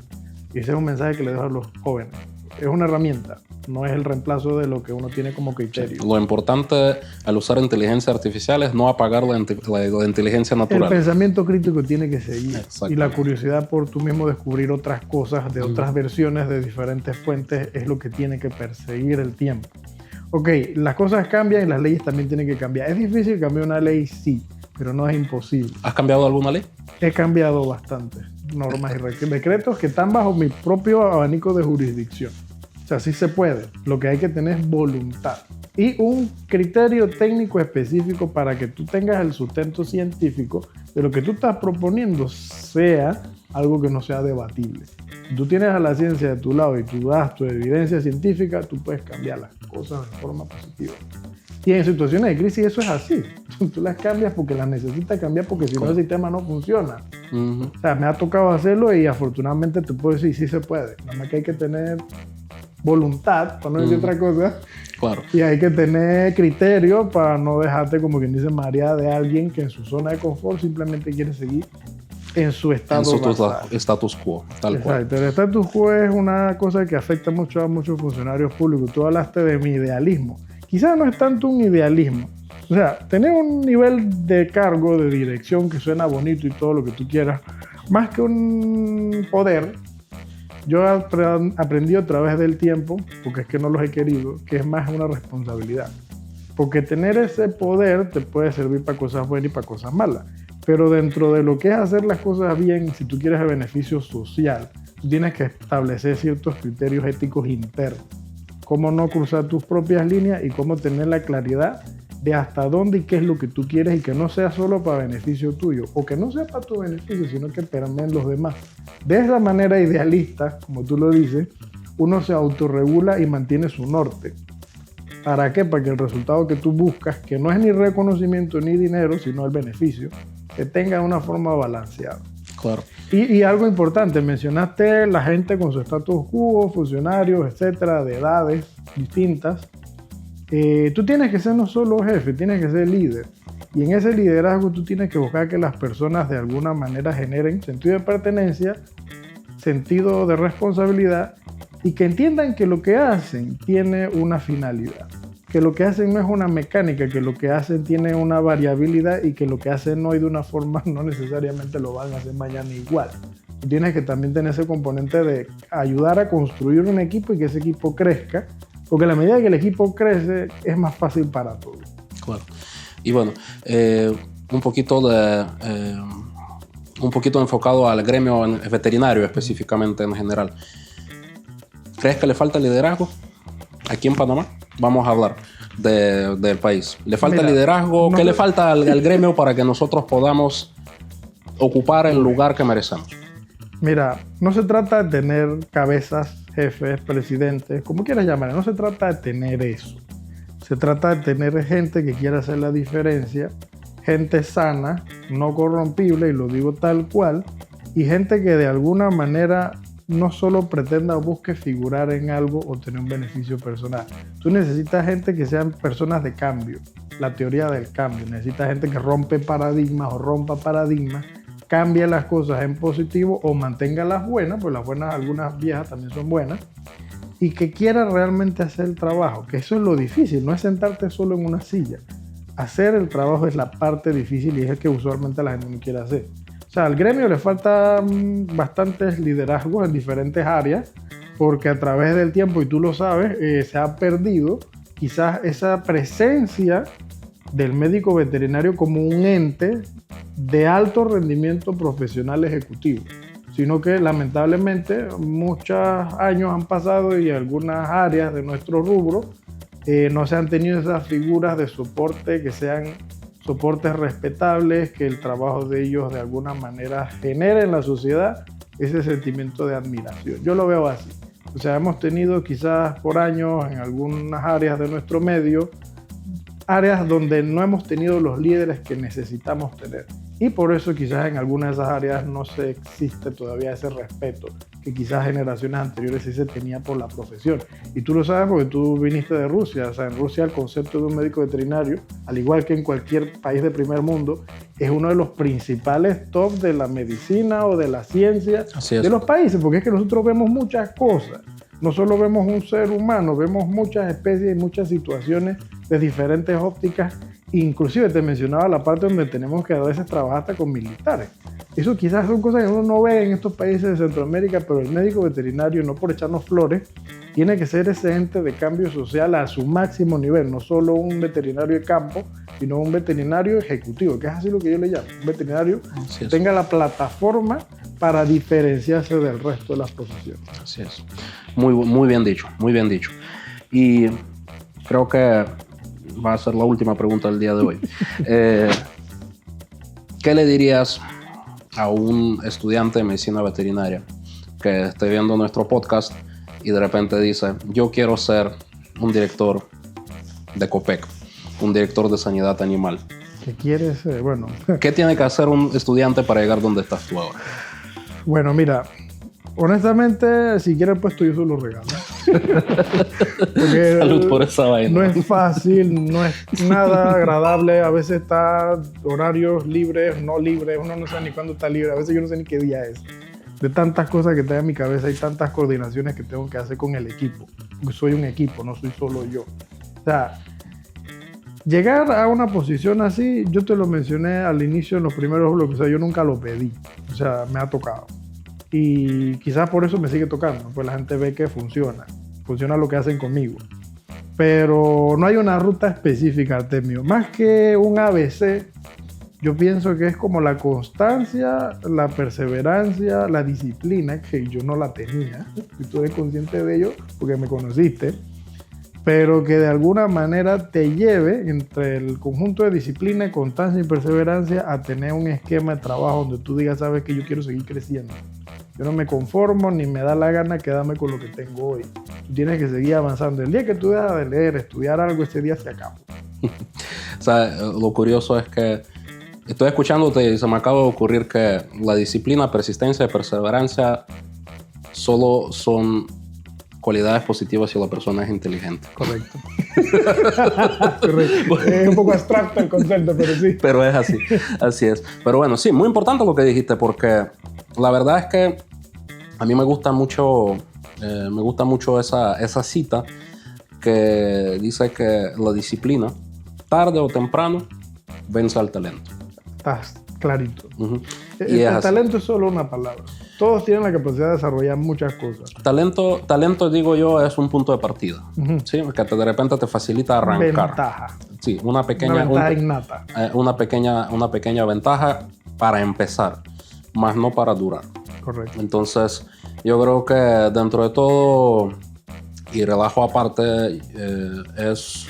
Y ese es un mensaje que le dejo a los jóvenes. Es una herramienta, no es el reemplazo de lo que uno tiene como criterio. Lo importante al usar inteligencia artificial es no apagar la inteligencia natural. El pensamiento crítico tiene que seguir. Y la curiosidad por tú mismo descubrir otras cosas de otras versiones de diferentes fuentes es lo que tiene que perseguir el tiempo. Ok, las cosas cambian y las leyes también tienen que cambiar. ¿Es difícil cambiar una ley? Sí, pero no es imposible. ¿Has cambiado alguna ley? He cambiado bastantes normas y decretos que están bajo mi propio abanico de jurisdicción. O sea, sí se puede. Lo que hay que tener es voluntad y un criterio técnico específico para que tú tengas el sustento científico de lo que tú estás proponiendo sea algo que no sea debatible. Si tú tienes a la ciencia de tu lado y tú das tu evidencia científica, tú puedes cambiar las cosas de forma positiva. Y en situaciones de crisis eso es así. Tú las cambias porque las necesitas cambiar porque si no el sistema no funciona. O sea, me ha tocado hacerlo y afortunadamente te puedo decir sí se puede. Nada más que hay que tener voluntad, para no decir otra cosa. Claro. Y hay que tener criterio para no dejarte, como quien dice, mareada de alguien que en su zona de confort simplemente quiere seguir en su estado status quo, tal cual. Exacto. El status quo es una cosa que afecta mucho a muchos funcionarios públicos. Tú hablaste de mi idealismo. Quizás no es tanto un idealismo. O sea, tener un nivel de cargo, de dirección que suena bonito y todo lo que tú quieras, más que un poder, yo he aprendido a través del tiempo, porque es que no los he querido, que es más una responsabilidad. Porque tener ese poder te puede servir para cosas buenas y para cosas malas. Pero dentro de lo que es hacer las cosas bien, si tú quieres el beneficio social, tú tienes que establecer ciertos criterios éticos internos. Cómo no cruzar tus propias líneas y cómo tener la claridad de hasta dónde y qué es lo que tú quieres y que no sea solo para beneficio tuyo o que no sea para tu beneficio, sino que permeen los demás. De esa manera idealista, como tú lo dices, uno se autorregula y mantiene su norte. ¿Para qué? Para que el resultado que tú buscas, que no es ni reconocimiento ni dinero, sino el beneficio, que tenga una forma balanceada. Claro. Y algo importante, mencionaste la gente con su status quo, funcionarios, etcétera, de edades distintas. Tú tienes que ser no solo jefe, tienes que ser líder. Y en ese liderazgo tú tienes que buscar que las personas de alguna manera generen sentido de pertenencia, sentido de responsabilidad y que entiendan que lo que hacen tiene una finalidad. Que lo que hacen no es una mecánica, que lo que hacen tiene una variabilidad y que lo que hacen hoy de una forma no necesariamente lo van a hacer mañana igual. Tú tienes que también tener ese componente de ayudar a construir un equipo y que ese equipo crezca, porque a la medida que el equipo crece es más fácil para todos. Claro. Y bueno, un poquito enfocado al gremio veterinario específicamente en general. ¿Crees que le falta liderazgo aquí en Panamá? Vamos a hablar del país. ¿Le falta liderazgo? ¿Qué le falta al gremio para que nosotros podamos ocupar el lugar que merecemos? Mira, no se trata de tener cabezas, jefes, presidentes, como quieras llamar. No se trata de tener eso. Se trata de tener gente que quiera hacer la diferencia, gente sana, no corrompible, y lo digo tal cual, y gente que de alguna manera no solo pretenda o busque figurar en algo o tener un beneficio personal. Tú necesitas gente que sean personas de cambio, la teoría del cambio. Necesitas gente que rompe paradigmas o rompa paradigmas, cambie las cosas en positivo o mantenga las buenas, pues las buenas, algunas viejas también son buenas, y que quiera realmente hacer el trabajo, que eso es lo difícil, no es sentarte solo en una silla. Hacer el trabajo es la parte difícil y es el que usualmente la gente no quiere hacer. O sea, al gremio le faltan bastantes liderazgos en diferentes áreas, porque a través del tiempo, y tú lo sabes, se ha perdido quizás esa presencia del médico veterinario como un ente de alto rendimiento profesional ejecutivo, sino que lamentablemente muchos años han pasado y algunas áreas de nuestro rubro no se han tenido esas figuras de soporte que sean soportes respetables, que el trabajo de ellos de alguna manera genere en la sociedad ese sentimiento de admiración. Yo lo veo así. O sea, hemos tenido quizás por años en algunas áreas de nuestro medio, áreas donde no hemos tenido los líderes que necesitamos tener. Y por eso quizás en algunas de esas áreas no se existe todavía ese respeto que quizás generaciones anteriores sí se tenía por la profesión. Y tú lo sabes porque tú viniste de Rusia. O sea, en Rusia el concepto de un médico veterinario, al igual que en cualquier país de primer mundo, es uno de los principales top de la medicina o de la ciencia de los países, porque es que nosotros vemos muchas cosas. No solo vemos un ser humano, vemos muchas especies y muchas situaciones de diferentes ópticas. Inclusive te mencionaba la parte donde tenemos que a veces trabajar hasta con militares. Eso quizás son cosas que uno no ve en estos países de Centroamérica, pero el médico veterinario, no por echarnos flores, tiene que ser ese ente de cambio social a su máximo nivel. No solo un veterinario de campo, sino un veterinario ejecutivo, que es así lo que yo le llamo. Un veterinario que tenga la plataforma para diferenciarse del resto de las profesiones. Así es. Muy bien dicho, muy bien dicho. Y creo que va a ser la última pregunta del día de hoy. ¿Qué le dirías a un estudiante de medicina veterinaria que esté viendo nuestro podcast y de repente dice, yo quiero ser un director de COPEC, un director de sanidad animal? ¿Qué quieres? Bueno. ¿Qué tiene que hacer un estudiante para llegar donde estás tú ahora? Bueno, mira, honestamente, si quiere el puesto yo se lo regalo. Salud por esa vaina. No es fácil, no es nada agradable. A veces está horarios libres, no libres. Uno no sabe ni cuándo está libre. A veces yo no sé ni qué día es. De tantas cosas que tengo en mi cabeza y tantas coordinaciones que tengo que hacer con el equipo. Porque soy un equipo, no soy solo yo. O sea, llegar a una posición así, yo te lo mencioné al inicio en los primeros bloques. O sea, yo nunca lo pedí. O sea, me ha tocado. Y quizás por eso me sigue tocando, pues la gente ve que funciona lo que hacen conmigo. Pero no hay una ruta específica, Artemio. Más que un ABC, yo pienso que es como la constancia, la perseverancia, la disciplina, que yo no la tenía, y tú eres consciente de ello porque me conociste, pero que de alguna manera te lleve entre el conjunto de disciplina, constancia y perseverancia a tener un esquema de trabajo donde tú digas, sabes que yo quiero seguir creciendo. Yo no me conformo ni me da la gana quedarme con lo que tengo hoy. Tú tienes que seguir avanzando. El día que tú dejas de leer, estudiar algo, ese día se acaba. O sea, lo curioso es que estoy escuchándote y se me acaba de ocurrir que la disciplina, persistencia y perseverancia solo son cualidades positivas si la persona es inteligente. Correcto. Correcto. Es un poco abstracto el concepto, pero sí. Pero es así, así es. Pero bueno, sí, muy importante lo que dijiste, porque la verdad es que a mí me gusta mucho esa cita que dice que la disciplina, tarde o temprano, vence al talento. Estás clarito. Uh-huh. El talento es solo una palabra. Todos tienen la capacidad de desarrollar muchas cosas. Talento, digo yo, es un punto de partida. ¿Sí? Que de repente te facilita arrancar. Ventaja. Sí, una ventaja innata. Una pequeña ventaja para empezar, más no para durar. Correcto. Entonces, yo creo que dentro de todo, y relajo aparte, es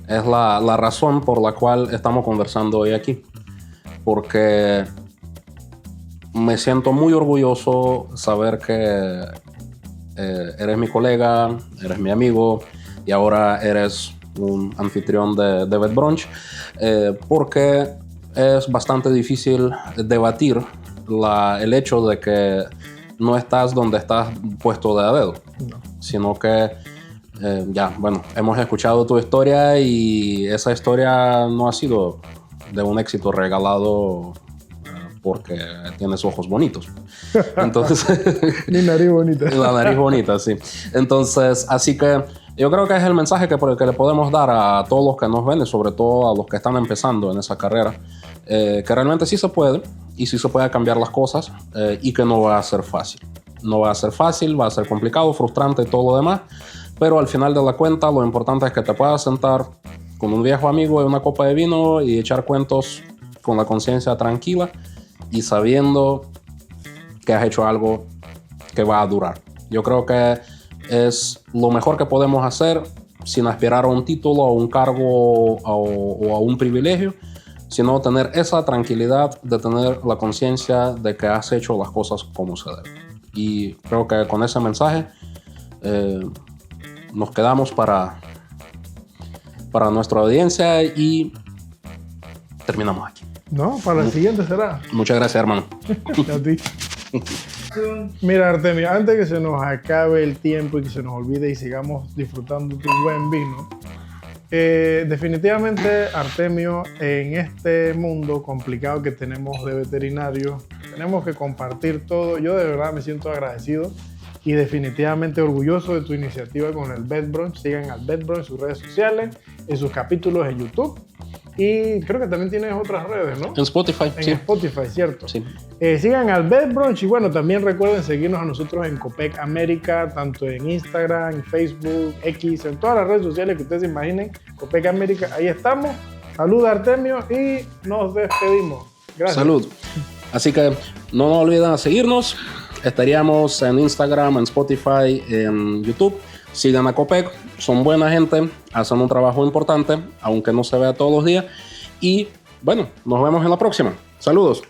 la razón por la cual estamos conversando hoy aquí. Porque me siento muy orgulloso saber que eres mi colega, eres mi amigo y ahora eres un anfitrión de Bed Brunch, porque es bastante difícil debatir el hecho de que no estás donde estás puesto de a dedo, sino que hemos escuchado tu historia y esa historia no ha sido de un éxito regalado porque tienes ojos bonitos. Entonces, ni nariz bonita. La nariz bonita, sí. Entonces, así que yo creo que es el mensaje que le podemos dar a todos los que nos ven y sobre todo a los que están empezando en esa carrera, que realmente sí se puede y sí se puede cambiar las cosas y que no va a ser fácil. No va a ser fácil, va a ser complicado, frustrante y todo lo demás, pero al final de la cuenta lo importante es que te puedas sentar con un viejo amigo y una copa de vino y echar cuentos con la conciencia tranquila y sabiendo que has hecho algo que va a durar. Yo creo que es lo mejor que podemos hacer sin aspirar a un título, a un cargo o a un privilegio, sino tener esa tranquilidad de tener la conciencia de que has hecho las cosas como se debe. Y creo que con ese mensaje nos quedamos para nuestra audiencia y terminamos aquí. No, para el siguiente será. Muchas gracias, hermano. A ti. Mira, Artemio, antes que se nos acabe el tiempo y que se nos olvide y sigamos disfrutando tu buen vino, definitivamente, Artemio, en este mundo complicado que tenemos de veterinarios, tenemos que compartir todo. Yo de verdad me siento agradecido y definitivamente orgulloso de tu iniciativa con el Bed Brunch. Sigan al Bed Brunch en sus redes sociales, en sus capítulos en YouTube. Y creo que también tienes otras redes, ¿no? En Spotify, en sí. Spotify, ¿cierto? Sí. Sigan al Bed Brunch y bueno, también recuerden seguirnos a nosotros en Copec América, tanto en Instagram, Facebook, X, en todas las redes sociales que ustedes se imaginen. Copec América, ahí estamos. Salud, Artemio, y nos despedimos. Gracias. Salud. Así que no nos olviden seguirnos. Estaríamos en Instagram, en Spotify, en YouTube. Sigan a Copec, son buena gente, hacen un trabajo importante, aunque no se vea todos los días. Y bueno, nos vemos en la próxima. Saludos.